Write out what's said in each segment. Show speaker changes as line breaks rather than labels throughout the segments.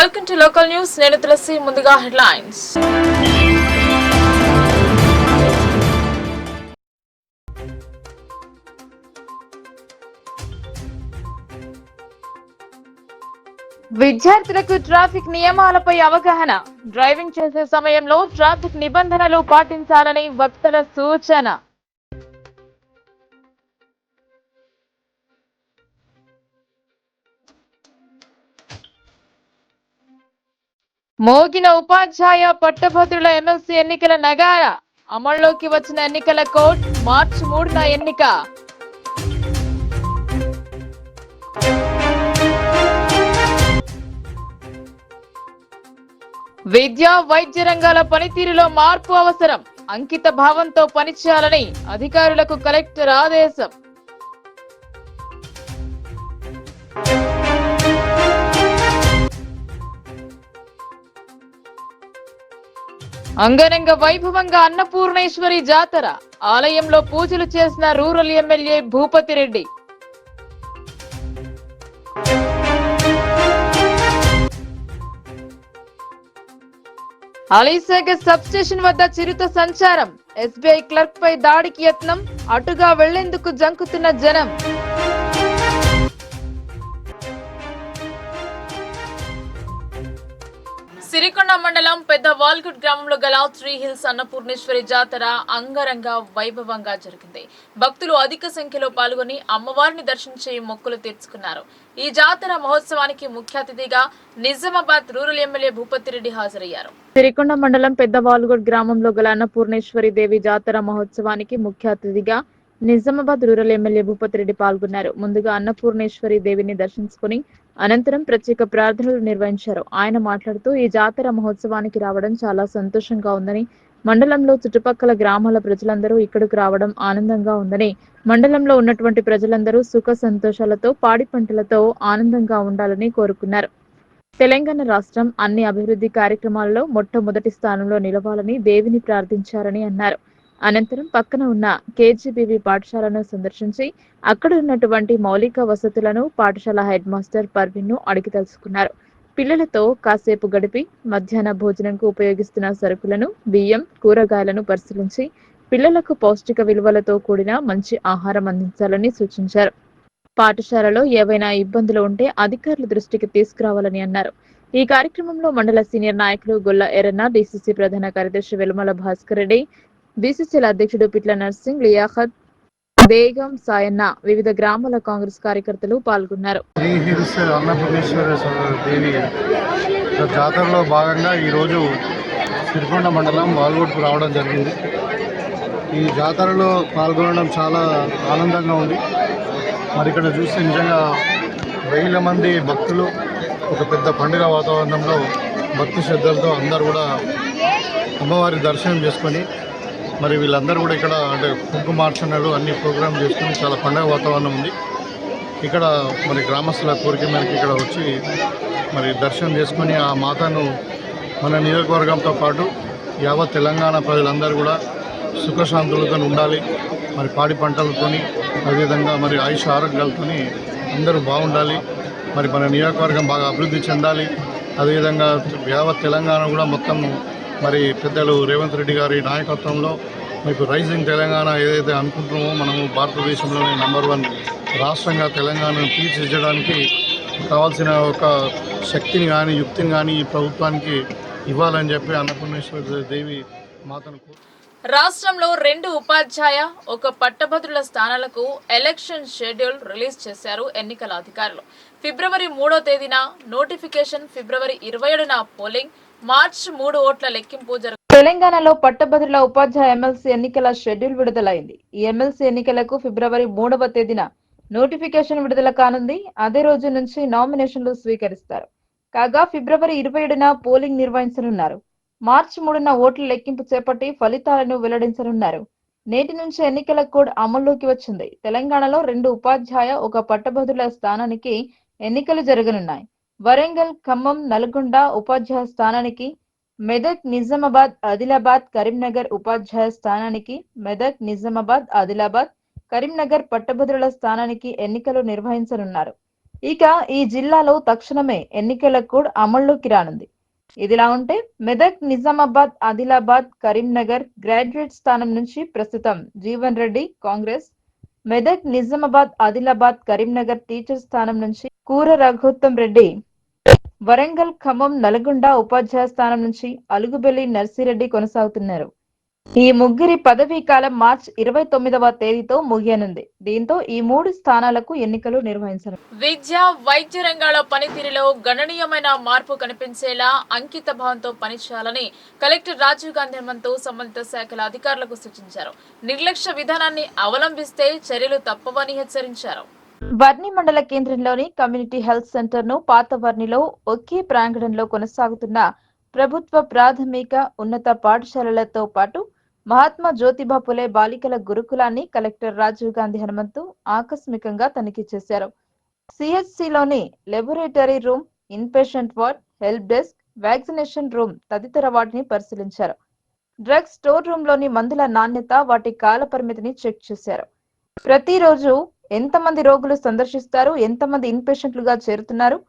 Welcome to local news. నేను తులసి. ముందుగా headlines. విద్యార్థులకు ట్రాఫిక్ నియమాలపై అవగాహన. డ్రైవింగ్ చేసే సమయంలో ట్రాఫిక్ నిబంధనలు పాటించాలని వక్తల సూచన. మోగిన ఉపాధ్యాయ పట్టభద్రుల ఎమ్మెల్సీ ఎన్నికల నగార. అమల్లోకి వచ్చిన ఎన్నికల కోడ్. మార్చి 3న ఎన్నిక. విద్యా వైద్య రంగాల పనితీరులో మార్పు అవసరం. అంకిత భావంతో పనిచేయాలని అధికారులకు కలెక్టర్ ఆదేశం. అంగరంగ వైభవంగా అన్నపూర్ణేశ్వరి జాతర. ఆలయంలో పూజలు చేసిన rural MLA Bhupathi Reddy. Alisagar sub station వద్ద చిరుత సంచారం. ఎస్బీఐ క్లర్క్ పై దాడికి యత్నం. అటుగా వెళ్లేందుకు జంకుతున్న జనం. సిరికొండ మండలం పెద్ద వాల్గుడ్ గ్రామంలో గల త్రీ హిల్స్ అన్నపూర్ణేశ్వరి జాతర అంగరంగ వైభవంగా జరిగింది. భక్తులు అధిక సంఖ్యలో పాల్గొని అమ్మవారిని దర్శించి మొక్కులు తీర్చుకున్నారు. ఈ జాతర మహోత్సవానికి ముఖ్య అతిథిగా నిజామాబాద్ రూరల్ ఎమ్మెల్యే భూపతి రెడ్డి హాజరయ్యారు. సిరికొండ మండలం పెద్ద వాల్గుడ్ గ్రామంలో గల అన్నపూర్ణేశ్వరి దేవి జాతర మహోత్సవానికి ముఖ్య అతిథిగా నిజామాబాద్ రూరల్ ఎమ్మెల్యే భూపతి రెడ్డి పాల్గొన్నారు. ముందుగా అన్నపూర్ణేశ్వరి దేవిని దర్శించుకుని అనంతరం ప్రత్యేక ప్రార్థనలు నిర్వహించారు. ఆయన మాట్లాడుతూ ఈ జాతర మహోత్సవానికి రావడం చాలా సంతోషంగా ఉందని, మండలంలో చుట్టుపక్కల గ్రామాల ప్రజలందరూ ఇక్కడికి రావడం ఆనందంగా ఉందని, మండలంలో ఉన్నటువంటి ప్రజలందరూ సుఖ సంతోషాలతో పాడి పంటలతో ఆనందంగా ఉండాలని కోరుకున్నారు. తెలంగాణ రాష్ట్రం అన్ని అభివృద్ధి కార్యక్రమాల్లో మొట్టమొదటి స్థానంలో నిలవాలని దేవిని ప్రార్థించారని అన్నారు. అనంతరం పక్కన ఉన్న కేజీబీవీ పాఠశాలను సందర్శించి అక్కడ ఉన్నటువంటి మౌలిక వసతులను పాఠశాల హెడ్ మాస్టర్ పర్వీన్ ను అడిగి తెలుసుకున్నారు. పిల్లలతో కాసేపు గడిపి మధ్యాహ్న భోజనంకు ఉపయోగిస్తున్న సరుకులను, బియ్యం, కూరగాయలను పరిశీలించి పిల్లలకు పౌష్టిక విలువలతో కూడిన మంచి ఆహారం అందించాలని సూచించారు. పాఠశాలలో ఏవైనా ఇబ్బందులు ఉంటే అధికారుల దృష్టికి తీసుకురావాలని అన్నారు. ఈ కార్యక్రమంలో మండల సీనియర్ నాయకులు గొల్ల ఎర్రన్న, డీసీసీ ప్రధాన కార్యదర్శి వెలుమల భాస్కర్ రెడ్డి, బీసీసీల అధ్యక్షుడు పిట్ల నర్సింగ్, లియాఖత్, బేగం సాయన్న, వివిధ గ్రామాల కాంగ్రెస్ కార్యకర్తలు పాల్గొన్నారు.
త్రీ హిల్స్ అన్నపూర్ణేశ్వర దేవి జాతరలో భాగంగా ఈరోజు సిరికొండ మండలం వాల్గొడ్కు రావడం జరిగింది. ఈ జాతరలో పాల్గొనడం చాలా ఆనందంగా ఉంది. మరి ఇక్కడ చూస్తే నిజంగా వేల మంది భక్తులు ఒక పెద్ద పండుగ వాతావరణంలో భక్తి శ్రద్ధలతో అందరూ కూడా అమ్మవారి దర్శనం చేసుకొని, మరి వీళ్ళందరూ కూడా ఇక్కడ అంటే కుంకుమార్చనలు అన్ని ప్రోగ్రాం చేసుకుని చాలా పండుగ వాతావరణం ఉంది. ఇక్కడ మరి గ్రామస్తుల కోరిక మేరకు ఇక్కడ వచ్చి మరి దర్శనం చేసుకొని ఆ మాతను మన నియోజకవర్గంతో పాటు యావత్ తెలంగాణ ప్రజలందరూ కూడా సుఖశాంతులతో ఉండాలి, మరి పాడి పంటలతోని అదేవిధంగా మరి ఆయుష ఆరోగ్యాలతో అందరూ బాగుండాలి, మరి మన నియోజకవర్గం బాగా అభివృద్ధి చెందాలి. అదేవిధంగా యావత్ తెలంగాణ కూడా మొత్తం మరి పెద్దలు రేవంత్ రెడ్డి గారి నాయకత్వంలో మీకు రైజింగ్ తెలంగాణ ఏదైతే అనుకుంటున్నామో మనము భారతదేశంలోనే నంబర్ 1 రాష్ట్రంగా తెలంగాణను తీర్చిదిద్దడానికి కావాల్సిన ఒక శక్తిని కానీ యుక్తిని కానీ ఈ ప్రభుత్వానికి ఇవ్వాలని చెప్పి అన్నపూర్ణేశ్వరి దేవి మాతను
రాష్ట్రంలో 2 ఉపాధ్యాయ, 1 పట్టభద్రుల స్థానాలకు ఎలక్షన్ షెడ్యూల్ రిలీజ్ చేశారు ఎన్నికల అధికారులు. ఫిబ్రవరి 3వ తేదీన నోటిఫికేషన్, ఫిబ్రవరి 27న పోలింగ్, మార్చి 3 ఓట్ల లెక్కింపు జరుగుతుంది. తెలంగాణలో పట్టభద్రుల ఉపాధ్యాయ ఎమ్మెల్సీ ఎన్నికల షెడ్యూల్ విడుదలైంది. ఈ ఎమ్మెల్సీ ఎన్నికలకు ఫిబ్రవరి 3వ తేదీన నోటిఫికేషన్ విడుదల కానుంది. అదే రోజు నుంచి నామినేషన్లు స్వీకరిస్తారు. కాగా ఫిబ్రవరి 27న పోలింగ్ నిర్వహించనున్నారు. మార్చి 3న ఓట్ల లెక్కింపు చేపట్టి ఫలితాలను వెల్లడించనున్నారు. నేటి నుంచి ఎన్నికల కోడ్ అమల్లోకి వచ్చింది. తెలంగాణలో 2 ఉపాధ్యాయ, 1 పట్టభద్రుల స్థానానికి ఎన్నికలు జరగనున్నాయి. వరంగల్, ఖమ్మం, నల్గొండ ఉపాధ్యాయ స్థానానికి, మెదక్, నిజామాబాద్, ఆదిలాబాద్, కరీంనగర్ ఉపాధ్యాయ స్థానానికి, మెదక్, నిజామాబాద్, ఆదిలాబాద్, కరీంనగర్ పట్టభద్రుల స్థానానికి ఎన్నికలు నిర్వహించనున్నారు.
ఇక ఈ జిల్లాలో తక్షణమే ఎన్నికల కోడ్ అమల్లోకి రానుంది. ఇదిలా ఉంటే మెదక్, నిజామాబాద్, ఆదిలాబాద్, కరీంనగర్ గ్రాడ్యుయేట్ స్థానం నుంచి ప్రస్తుతం జీవన్ రెడ్డి కాంగ్రెస్, మెదక్, నిజామాబాద్, ఆదిలాబాద్, కరీంనగర్ టీచర్ స్థానం నుంచి కూర రఘుత్తం రెడ్డి, వరంగల్, ఖమ్మం, నల్గొండ ఉపాధ్యాయ స్థానం నుంచి అలుగుబెల్లి నర్సిరెడ్డి కొనసాగుతున్నారు. ఈ ముగ్గురి పదవీ కాలం మార్చి 29వ తేదీతో ముగియనుంది. దీంతో ఈ 3 స్థానాలకు ఎన్నికలు నిర్వహించారు.
విద్య, వైద్య రంగాల పనితీరులో గణనీయమైన మార్పు కనిపించేలా అంకిత భావంతో పనిచేయాలని కలెక్టర్ రాజీవ్ గాంధీ హనుమంతు సంబంధిత శాఖల అధికారులకు సూచించారు. నిర్లక్ష్య విధానాన్ని అవలంబిస్తే చర్యలు తప్పవని హెచ్చరించారు.
వర్ణి మండల కేంద్రంలోని కమ్యూనిటీ హెల్త్ సెంటర్ ను పాత వర్ణిలో ఒకే ప్రాంగణంలో కొనసాగుతున్న ప్రభుత్వ ప్రాథమిక ఉన్నత పాఠశాలలతో పాటు మహాత్మా జ్యోతిబా పులే బాలికల గురుకులాన్ని కలెక్టర్ రాజీవ్ గాంధీ హనుమంతు ఆకస్మికంగా తనిఖీ చేశారు. సిహెచ్సిలోని laboratory room, inpatient ward, help desk, vaccination room తదితర వాటిని పరిశీలించారు. డ్రగ్స్ స్టోర్ రూమ్ లోని మందుల నాణ్యత, వాటి కాల పరిమితిని చెక్ చేశారు. ప్రతిరోజు ఎంతమంది రోగులు సందర్శిస్తారు, ఎంతమంది ఇన్పేషెంట్లుగా చేరుతున్నారు,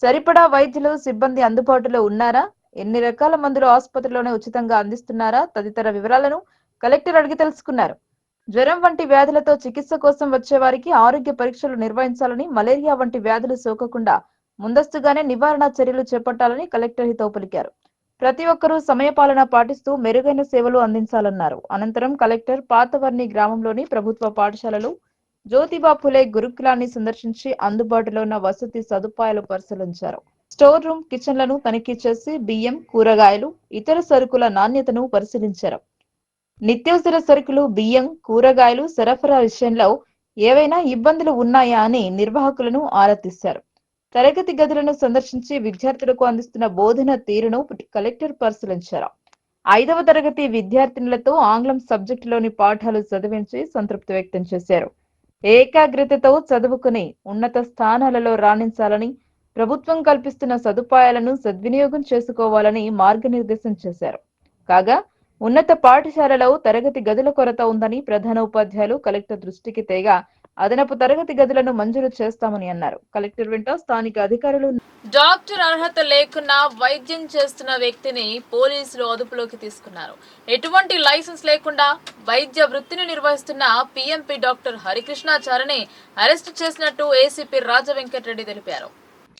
సరిపడా వైద్యులు సిబ్బంది అందుబాటులో ఉన్నారా, ఎన్ని రకాల మందులు ఆసుపత్రిలోనే ఉచితంగా అందిస్తున్నారా తదితర వివరాలను కలెక్టర్ అడిగి తెలుసుకున్నారు. జ్వరం వంటి వ్యాధులతో చికిత్స కోసం వచ్చే వారికి ఆరోగ్య పరీక్షలు నిర్వహించాలని, మలేరియా వంటి వ్యాధులు సోకకుండా ముందస్తుగానే నివారణ చర్యలు చేపట్టాలని కలెక్టర్ హితవు పలికారు. ప్రతి ఒక్కరూ సమయపాలన పాటిస్తూ మెరుగైన సేవలు అందించాలన్నారు. అనంతరం కలెక్టర్ పాతవర్ణి గ్రామంలోని ప్రభుత్వ పాఠశాలలు, జ్యోతిబా ఫులే గురుకులాన్ని సందర్శించి అందుబాటులో ఉన్న వసతి సదుపాయాలు పరిశీలించారు. స్టోర్ రూమ్, కిచెన్లను తనిఖీ చేసి బియ్యం, కూరగాయలు, ఇతర సరుకుల నాణ్యతను పరిశీలించారు. నిత్యావసర సరుకులు, బియ్యం, కూరగాయలు సరఫరా విషయంలో ఏవైనా ఇబ్బందులు ఉన్నాయా అని నిర్వాహకులను ఆరా తీశారు. తరగతి గదులను సందర్శించి విద్యార్థులకు అందిస్తున్న బోధన తీరును కలెక్టర్ పరిశీలించారు. 5వ తరగతి విద్యార్థినులతో ఆంగ్లం సబ్జెక్టులోని పాఠాలు చదివించి సంతృప్తి వ్యక్తం చేశారు. ఏకాగ్రతతో చదువుకుని ఉన్నత స్థానాలలో రాణించాలని, ప్రభుత్వం కల్పిస్తున్న సదుపాయాలను సద్వినియోగం చేసుకోవాలని మార్గనిర్దేశం చేశారు. కాగా ఉన్నత పాఠశాలలో తరగతి గదుల కొరత ఉందని ప్రధాన ఉపాధ్యాయులు కలెక్టర్ దృష్టికి తేగా అదనపు తరగతి గదులను మంజూరు చేస్తామని అన్నారు. కలెక్టర్ వెంట స్థానిక అధికారులు.
డాక్టర్ అర్హత లేకున్నా వైద్యం చేస్తున్న వ్యక్తిని పోలీసులు అదుపులోకి తీసుకున్నారు. ఎటువంటి లైసెన్స్ లేకుండా వైద్య వృత్తిని నిర్వహిస్తున్న పిఎంపి డాక్టర్ హరికృష్ణాచారిని అరెస్టు చేసినట్టు ఏసీపీ రాజవెంకటరెడ్డి తెలిపారు.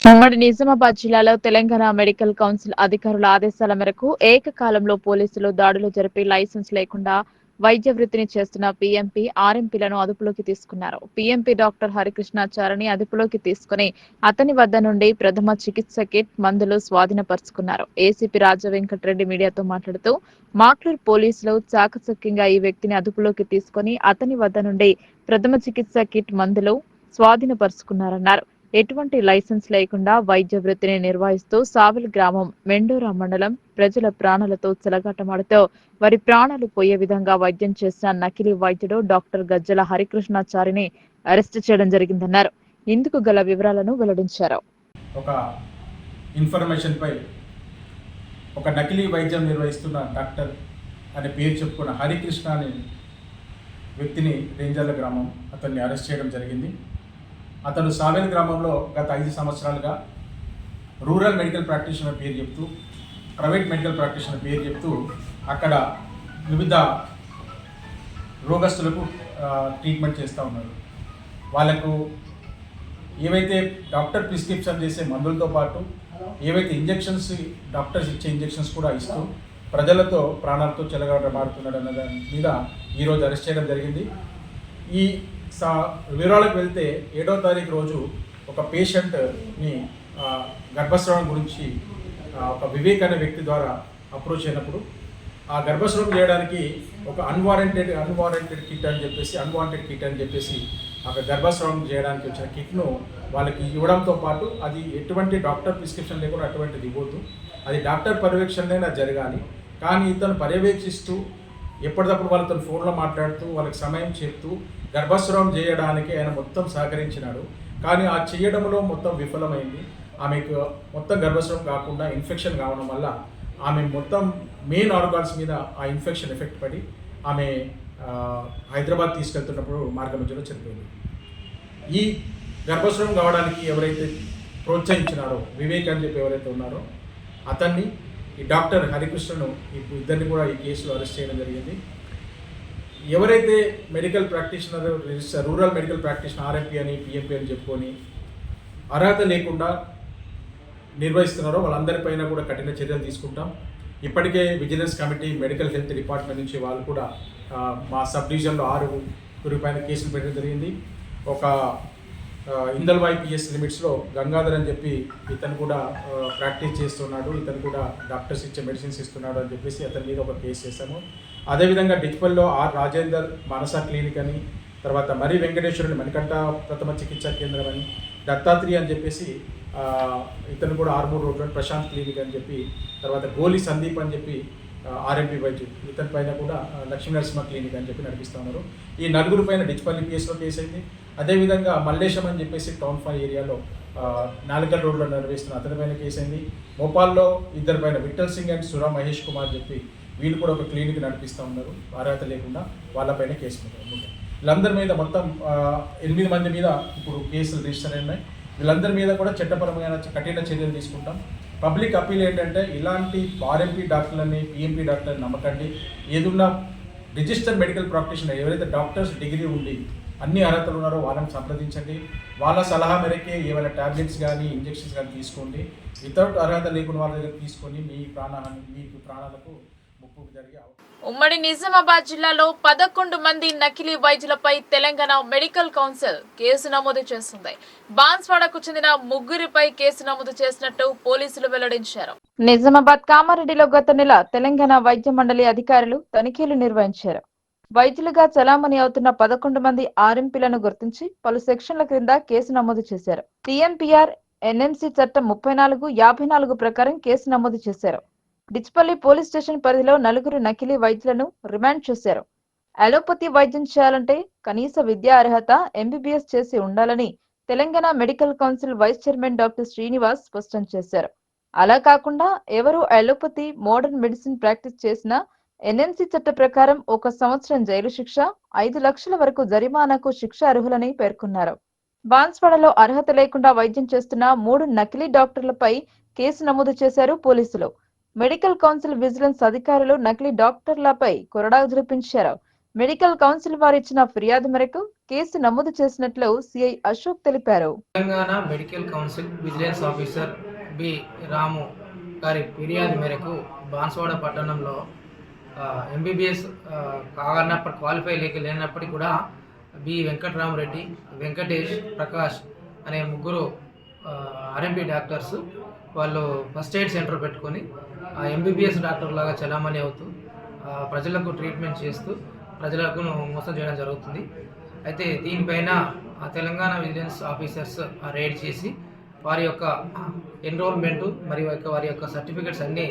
ఉమ్మడి నిజామాబాద్ జిల్లాలో తెలంగాణ మెడికల్ కౌన్సిల్ అధికారుల ఆదేశాల మేరకు ఏకకాలంలో పోలీసులు దాడులు జరిపి లైసెన్స్ లేకుండా వైద్య వృత్తిని చేస్తున్న పిఎంపి, ఆర్ఎంపీలను అదుపులోకి తీసుకున్నారు. పిఎంపి డాక్టర్ హరికృష్ణాచారిని అదుపులోకి తీసుకుని అతని వద్ద నుండి ప్రథమ చికిత్స కిట్, మందులు స్వాధీనపరుచుకున్నారు. ఏసీపీ రాజవెంకటరెడ్డి మీడియాతో మాట్లాడుతూ మాక్లూర్ పోలీసులు చాకచక్యంగా ఈ వ్యక్తిని అదుపులోకి తీసుకుని అతని వద్ద నుండి ప్రథమ చికిత్స కిట్, మందులు స్వాధీనపరుచుకున్నారన్నారు. ఎటువంటి లైసెన్స్ లేకుండా వైద్య వృత్తిని నిర్వహిస్తూ సావెల్ గ్రామం, మెండోరా మండలం ప్రజల ప్రాణాలతో చెలగాటమాడుతూ వారి ప్రాణాలు పోయే విధంగా వైద్యం చేసిన నకిలీ వైద్యుడు డాక్టర్ గజ్జల హరికృష్ణాచారిని అరెస్టు చేయడం జరిగిందన్నారు. ఇందుకు గల వివరాలను వెల్లడించారు.
ఒక ఇన్ఫర్మేషన్ పై ఒక నకిలీ వైద్యం నిర్వహిస్తున్న డాక్టర్ అనే పేరు చెప్పుకున్న హరికృష్ణ అనే వ్యక్తిని రేంజర్ల గ్రామం అతన్ని అరెస్ట్ చేయడం జరిగింది. అతను సావెల్ గ్రామంలో గత 5 సంవత్సరాలుగా రూరల్ మెడికల్ ప్రాక్టీషనర్ పేరు చెప్తూ, ప్రైవేట్ మెడికల్ ప్రాక్టీషనర్ పేరు చెప్తూ అక్కడ వివిధ రోగస్తులకు ట్రీట్మెంట్ చేస్తూ ఉన్నారు. వాళ్ళకు ఏవైతే డాక్టర్ ప్రిస్క్రిప్షన్ చేసే మందులతో పాటు ఏవైతే ఇంజెక్షన్స్ డాక్టర్స్ ఇచ్చే ఇంజెక్షన్స్ కూడా ఇస్తూ ప్రజలతో ప్రాణాలతో చెలగాటమాడుతున్నాడు అన్న దాని మీద ఈరోజు అరెస్ట్ చేయడం జరిగింది. ఈ వివరాలకు వెళ్తే 7వ తారీఖు రోజు ఒక పేషెంట్ని గర్భస్రావం గురించి ఒక వివేక్ అనే వ్యక్తి ద్వారా అప్రోచ్ అయినప్పుడు ఆ గర్భస్రావం చేయడానికి ఒక అన్వాంటెడ్ కిట్ అని చెప్పేసి అక్కడ గర్భస్రావం చేయడానికి వచ్చిన కిట్ను వాళ్ళకి ఇవ్వడంతో పాటు అది ఎటువంటి డాక్టర్ ప్రిస్క్రిప్షన్ లేకుండా అటువంటిది ఇవ్వద్దు, అది డాక్టర్ పర్యవేక్షణలోనే జరగాలి. కానీ ఇతను పర్యవేక్షిస్తూ ఎప్పటికప్పుడు వాళ్ళతో ఫోన్లో మాట్లాడుతూ వాళ్ళకి సమయం చెప్తూ గర్భస్రావం చేయడానికి ఆయన మొత్తం సహకరించినాడు. కానీ ఆ చేయడంలో మొత్తం విఫలమైంది. ఆమెకు మొత్తం గర్భస్రావం కాకుండా ఇన్ఫెక్షన్ కావడం వల్ల ఆమె మొత్తం మెయిన్ ఆర్గాన్స్ మీద ఆ ఇన్ఫెక్షన్ ఎఫెక్ట్ పడి ఆమె హైదరాబాద్ తీసుకెళ్తున్నప్పుడు మార్గ మధ్యలో చనిపోయింది. ఈ గర్భస్రావం కావడానికి ఎవరైతే ప్రోత్సహించినారో వివేక్ అని చెప్పి ఎవరైతే ఉన్నారో అతన్ని ఈ డాక్టర్ హరికృష్ణను ఇద్దరిని కూడా ఈ కేసులో అరెస్ట్ చేయడం జరిగింది. ఎవరైతే medical practitioner rural medical practitioner RMP అని పిఎంపీ అని చెప్పుకొని అర్హత లేకుండా నిర్వహిస్తున్నారో వాళ్ళందరిపైన కూడా కఠిన చర్యలు తీసుకుంటాం. ఇప్పటికే vigilance committee medical health department నుంచి వాళ్ళు కూడా మా సబ్ డివిజన్లో 6 పైన కేసులు పెట్టడం జరిగింది. ఒక ఇందల్వాయి పిఎస్ లిమిట్స్లో గంగాధర్ అని చెప్పి ఇతను కూడా ప్రాక్టీస్ చేస్తున్నాడు, ఇతను కూడా డాక్టర్స్ ఇచ్చే మెడిసిన్స్ ఇస్తున్నాడు అని చెప్పేసి అతని మీద ఒక కేసు చేశాము. అదేవిధంగా డిచ్పల్లో ఆర్ రాజేందర్ మానస క్లినిక్ అని, తర్వాత మరి వెంకటేశ్వరుని మణికంఠ ప్రథమ చికిత్సా కేంద్రం అని, దత్తాత్రి అని చెప్పేసి ఇతను కూడా ఆర్మూర్ రోడ్లో ప్రశాంత్ క్లినిక్ అని చెప్పి, తర్వాత గోలి సందీప్ అని చెప్పి ఆర్ఎంపీ వైద్యుడు ఇతని పైన కూడా లక్ష్మీ నరసింహ క్లినిక్ అని చెప్పి నడిపిస్తూ ఉన్నారు. ఈ 4 పైన డిచ్పల్లి పిఎస్లో కేసు అయింది. అదేవిధంగా మల్లేశం అని చెప్పేసి టౌన్ 5 ఏరియాలో నాలుగల్ రోడ్లో నిర్వహిస్తున్న అతని పైన కేసు అయింది. భోపాల్లో 2 పైన విఠల్ సింగ్ అండ్ సురా మహేష్ కుమార్ చెప్పి వీళ్ళు కూడా ఒక క్లినిక్ నడిపిస్తూ ఉన్నారు, అర్హత లేకుండా వాళ్ళపైన కేసు ఉంది. వీళ్ళందరి మీద మొత్తం 8 మంది మీద ఇప్పుడు కేసులు రిజిస్టర్ అయినాయి. వీళ్ళందరి మీద కూడా చట్టపరమైన కఠిన చర్యలు తీసుకుంటాం. పబ్లిక్ అప్పీల్ ఏంటంటే ఇలాంటి ఆర్ఎంపీ డాక్టర్లని పిఎంపీ డాక్టర్ని నమ్మకండి. ఏదున్నా రిజిస్టర్డ్ మెడికల్ ప్రాక్టీషనర్ ఎవరైతే డాక్టర్స్ డిగ్రీ ఉండి అన్ని అర్హతలు ఉన్నారో వాళ్ళని సంప్రదించండి. వాళ్ళ సలహా మేరకే ఏమైనా ట్యాబ్లెట్స్ కానీ ఇంజెక్షన్స్ కానీ తీసుకోండి. వితౌట్ అర్హత లేకుండా వాళ్ళ దగ్గర తీసుకొని మీకు ప్రాణాలకు ముప్పు జరిగే
ఉమ్మడి నిజామాబాద్ జిల్లాలో 11 మంది నకిలీ వైద్యులపై తెలంగాణ మెడికల్ కౌన్సిల్ కేసు నమోదు చేస్తుంది. బాన్స్వాడకు చెందిన 3 కేసు నమోదు చేసినట్టు పోలీసులు వెల్లడించారు.
నిజామాబాద్ కామారెడ్డిలో గత నెల తెలంగాణ వైద్య మండలి అధికారులు తనిఖీలు నిర్వహించారు. వైద్యులుగా చలామణి అవుతున్న 11 మంది ఆర్ఎంపీలను గుర్తించి పలు సెక్షన్ల క్రింద కేసు నమోదు చేశారు. టీఎంపీఆర్ ఎన్ఎంసీ చట్టం 34, 54 ప్రకారం కేసు నమోదు చేశారు. డిచ్పల్లి పోలీస్ స్టేషన్ పరిధిలో 4 నకిలీ వైద్యులను రిమాండ్ చేశారు. అలోపతి వైద్యం చేయాలంటే కనీస విద్యా అర్హత ఎంబీబీఎస్ చేసి ఉండాలని Telangana medical council vice chairman doctor Srinivas స్పష్టం చేశారు. అలా కాకుండా ఎవరు అలోపతి మోడర్న్ మెడిసిన్ ప్రాక్టీస్ చేసినా ఎన్ఎంసీ చట్ట ప్రకారం 1 సంవత్సరం జైలు శిక్ష, 5 లక్షల వరకు జరిమానాకు శిక్ష అర్హులని పేర్కొన్నారు. బాన్స్వాడలో అర్హత లేకుండా వైద్యం చేస్తున్న 3 నకిలీ డాక్టర్లపై కేసు నమోదు చేశారు పోలీసులు. మెడికల్ కౌన్సిల్ విజిలెన్స్ అధికారులు నకిలీ డాక్టర్లపై కొరడా జులిపించారు. మెడికల్ కౌన్సిల్ వారు ఇచ్చిన ఫిర్యాదు మేరకు కేసు నమోదు చేసినట్లు సిఐ అశోక్ తెలిపారు.
Telangana medical council vigilance officer B Ramu గారి ఫిర్యాదు మేరకు బాన్స్వాడ పట్టణంలో ఎంబీబీఎస్ కావాలన్నప్పుడు క్వాలిఫై లేనప్పటికీ కూడా బి వెంకటరామరెడ్డి, వెంకటేష్, ప్రకాష్ అనే 3 ఆర్ఎంపీ డాక్టర్స్ వాళ్ళు ఫస్ట్ ఎయిడ్ సెంటర్ పెట్టుకొని ఎంబీబీఎస్ డాక్టర్ లాగా చలామణి అవుతూ ప్రజలకు ట్రీట్మెంట్ చేస్తూ ప్రజలకు మోసం చేయడం జరుగుతుంది. అయితే దీనిపైన తెలంగాణ విజిలెన్స్ ఆఫీసర్స్ రైడ్ చేసి వారి యొక్క ఎన్రోల్మెంటు మరియు వారి యొక్క సర్టిఫికెట్స్ అన్నీ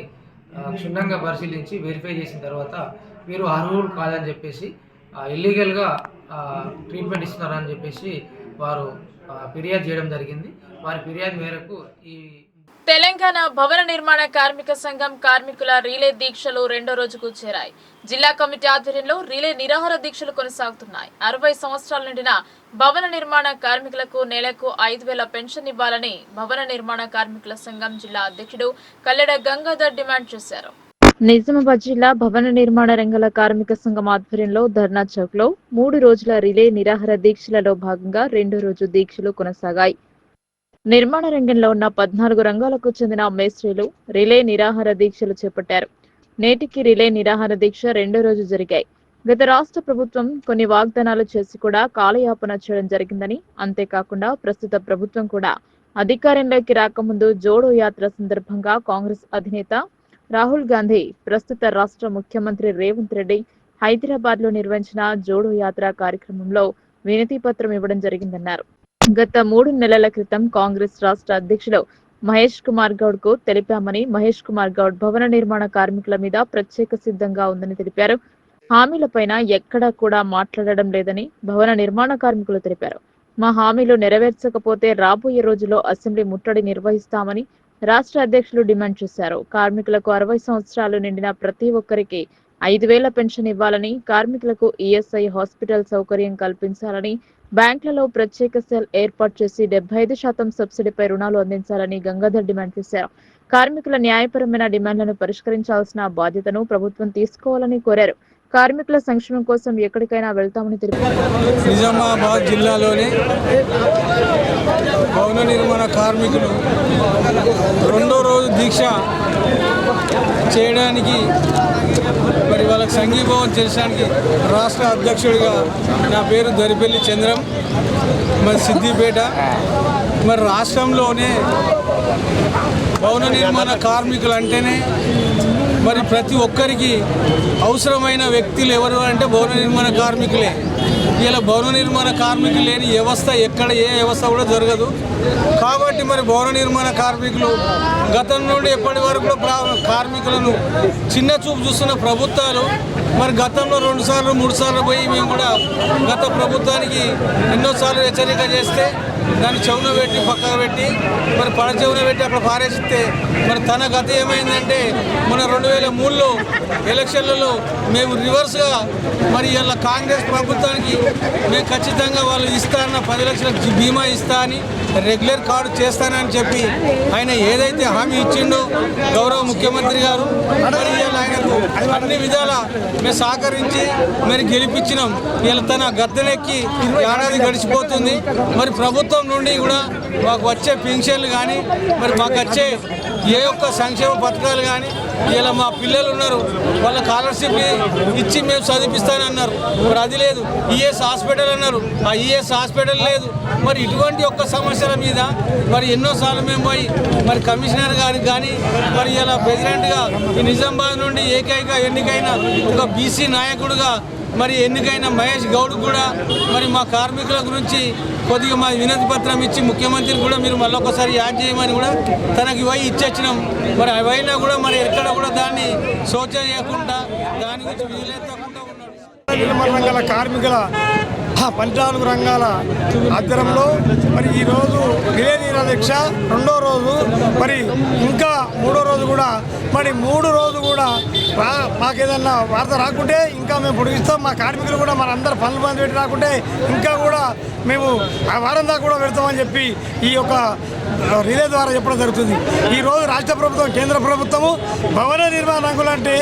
క్షుణ్ణంగా పరిశీలించి వెరిఫై చేసిన తర్వాత వీరు అర్హులు కాదని చెప్పేసి ఇల్లీగల్గా ట్రీట్మెంట్ ఇస్తున్నారని చెప్పేసి వారు ఫిర్యాదు చేయడం జరిగింది. వారి ఫిర్యాదు మేరకు ఈ
తెలంగాణ భవన నిర్మాణ కార్మిక సంఘం కార్మికుల రిలే దీక్షలు 2వ రోజుకు చేరాయి. జిల్లా కమిటీ ఆధ్వర్యంలో రిలే నిరాహార దీక్షలు కొనసాగుతున్నాయి. 60 సంవత్సరాల నిండిన భవన నిర్మాణ కార్మికులకు నెలకు 5,000 పెన్షన్ ఇవ్వాలని భవన నిర్మాణ కార్మికుల సంఘం జిల్లా అధ్యక్షుడు కల్లెడ గంగాధర్ డిమాండ్ చేశారు.
నిజామాబాద్ జిల్లా భవన నిర్మాణ రంగాల కార్మిక సంఘం ఆధ్వర్యంలో ధర్నా చౌక్ లో 3 రోజుల రిలే నిరాహార దీక్షలలో భాగంగా 2వ రోజు దీక్షలు కొనసాగాయి. నిర్మాణ రంగంలో ఉన్న 14 రంగాలకు చెందిన మేస్త్రీలు రిలే నిరాహార దీక్షలు చేపట్టారు. నేటికి రిలే నిరాహార దీక్ష 2వ రోజు జరిగాయి. గత రాష్ట్ర ప్రభుత్వం కొన్ని వాగ్దానాలు చేసి కూడా కాలయాపన చేయడం జరిగిందని, అంతేకాకుండా ప్రస్తుత ప్రభుత్వం కూడా అధికారంలోకి రాకముందు జోడో యాత్ర సందర్భంగా కాంగ్రెస్ అధినేత రాహుల్ గాంధీ ప్రస్తుత రాష్ట్ర ముఖ్యమంత్రి రేవంత్ రెడ్డి హైదరాబాద్ లో నిర్వహించిన జోడో యాత్ర కార్యక్రమంలో వినతి పత్రం ఇవ్వడం జరిగిందన్నారు. గత 3 నెలల క్రితం కాంగ్రెస్ రాష్ట్ర అధ్యక్షులు మహేష్ కుమార్ గౌడ్ కు తెలిపామని, మహేష్ కుమార్ గౌడ్ భవన నిర్మాణ కార్మికుల మీద ప్రత్యేక సిద్ధంగా ఉందని తెలిపారు. హామీలపైన ఎక్కడా కూడా మాట్లాడడం లేదని భవన నిర్మాణ కార్మికులు తెలిపారు. మా హామీలు నెరవేర్చకపోతే రాబోయే రోజుల్లో అసెంబ్లీ ముట్టడి నిర్వహిస్తామని రాష్ట్ర అధ్యక్షులు డిమాండ్ చేశారు. కార్మికులకు 60 సంవత్సరాలు నిండిన ప్రతి ఒక్కరికి 5,000 పెన్షన్ ఇవ్వాలని, కార్మికులకు ఈఎస్ఐ హాస్పిటల్ సౌకర్యం కల్పించాలని, బ్యాంకులలో ప్రత్యేక సెల్ ఏర్పాటు చేసి 75% సబ్సిడీపై రుణాలు అందించాలని గంగాధర్ డిమాండ్ చేశారు. కార్మికుల న్యాయపరమైన డిమాండ్లను పరిష్కరించాల్సిన బాధ్యతను ప్రభుత్వం తీసుకోవాలని కోరారు. కార్మికుల సంక్షేమం కోసం ఎక్కడికైనా వెళ్తామని తెలిపారు.
నిజామాబాద్ జిల్లాలోని భవన నిర్మాణ కార్మికులు రెండో రోజు దీక్ష చేయడానికి మరి వాళ్ళకి సంఘీభావం చేసడానికి రాష్ట్ర అధ్యక్షుడిగా నా పేరు దరిపల్లి చంద్రం, మరి సిద్దిపేట. మరి రాష్ట్రంలోనే భవన నిర్మాణ కార్మికులు అంటేనే మరి ప్రతి ఒక్కరికి అవసరమైన వ్యక్తులు ఎవరు అంటే భవన నిర్మాణ కార్మికులే. ఇలా భవన నిర్మాణ కార్మికులు లేని వ్యవస్థ ఎక్కడ ఏ వ్యవస్థ కూడా జరగదు. కాబట్టి మరి భవన నిర్మాణ కార్మికులు గతం నుండి ఎప్పటి వరకు కూడా కార్మికులను చిన్న చూపు చూస్తున్న ప్రభుత్వాలు మరి గతంలో 2 సార్లు 3 సార్లు పోయి మేము కూడా గత ప్రభుత్వానికి ఎన్నోసార్లు హెచ్చరిక చేస్తే దాన్ని చెవున పెట్టి పక్కకు పెట్టి మరి చెవున పెట్టి అక్కడ పారేసిస్తే మరి తన గత ఏమైందంటే మన 2003లో ఎలక్షన్లలో మేము రివర్స్గా మరి ఇలా కాంగ్రెస్ ప్రభుత్వానికి మేము ఖచ్చితంగా వాళ్ళు ఇస్తారన్న 10 లక్షల బీమా ఇస్తా అని రెగ్యులర్ కార్డు చేస్తానని చెప్పి ఆయన ఏదైతే హామీ ఇచ్చిండో గౌరవ ముఖ్యమంత్రి గారు మరి ఇలా ఆయనకు అన్ని విధాల మేము సహకరించి మరి గెలిపించినాం. ఇలా తన గద్దెనెక్కి ఏడాది గడిచిపోతుంది. మరి ప్రభుత్వం నుండి కూడా మాకు వచ్చే పెన్షన్లు కానీ మరి మాకు వచ్చే ఏ ఒక్క సంక్షేమ పథకాలు కానీ ఇలా మా పిల్లలు ఉన్నారు వాళ్ళ స్కాలర్షిప్ ఇచ్చి మేము చదివిస్తానన్నారు. మరి అది లేదు. ఈఎస్ హాస్పిటల్ అన్నారు, ఆ ఈఎస్ హాస్పిటల్ లేదు. మరి ఇటువంటి ఒక్క సమస్యల మీద మరి ఎన్నోసార్లు మేము పోయి మరి కమిషనర్ గారికి కానీ మరి ఇలా ప్రెసిడెంట్గా ఈ నిజామాబాద్ నుండి ఏకైక ఎన్నికైన ఒక బీసీ నాయకుడిగా మరి ఎన్నికైన మహేష్ గౌడ్ కూడా మరి మా కార్మికుల గురించి కొద్దిగా మా వినతి పత్రం ఇచ్చి ముఖ్యమంత్రికి కూడా మీరు మళ్ళీ ఒకసారి యాడ్ చేయమని కూడా తనకి ఇవ్వ ఇచ్చేచ్చినాం. మరి అవైనా కూడా మరి ఎక్కడ కూడా దాన్ని శోచన చేయకుండా దాని గురించి వీలెత్తకుండా ఉన్నాడు.
నిర్మాణ రంగాల కార్మికుల 14 రంగాల ఆధ్వర్యంలో మరి ఈరోజు విలేనీర దీక్ష రెండో రోజు, మరి ఇంకా మూడో రోజు కూడా మరి 3 రోజు కూడా మాకేదన్నా వార్త రాకుంటే ఇంకా మేము పొడిగిస్తాం. మా కార్మికులు కూడా మన అందరు పనులు బంద్ పెట్టి రాకుంటే ఇంకా కూడా మేము ఆ వారం దాకా కూడా పెడతామని చెప్పి ఈ యొక్క రిలే ద్వారా చెప్పడం జరుగుతుంది. ఈరోజు రాష్ట్ర ప్రభుత్వం, కేంద్ర ప్రభుత్వము భవన నిర్మాణ రంగులు అంటే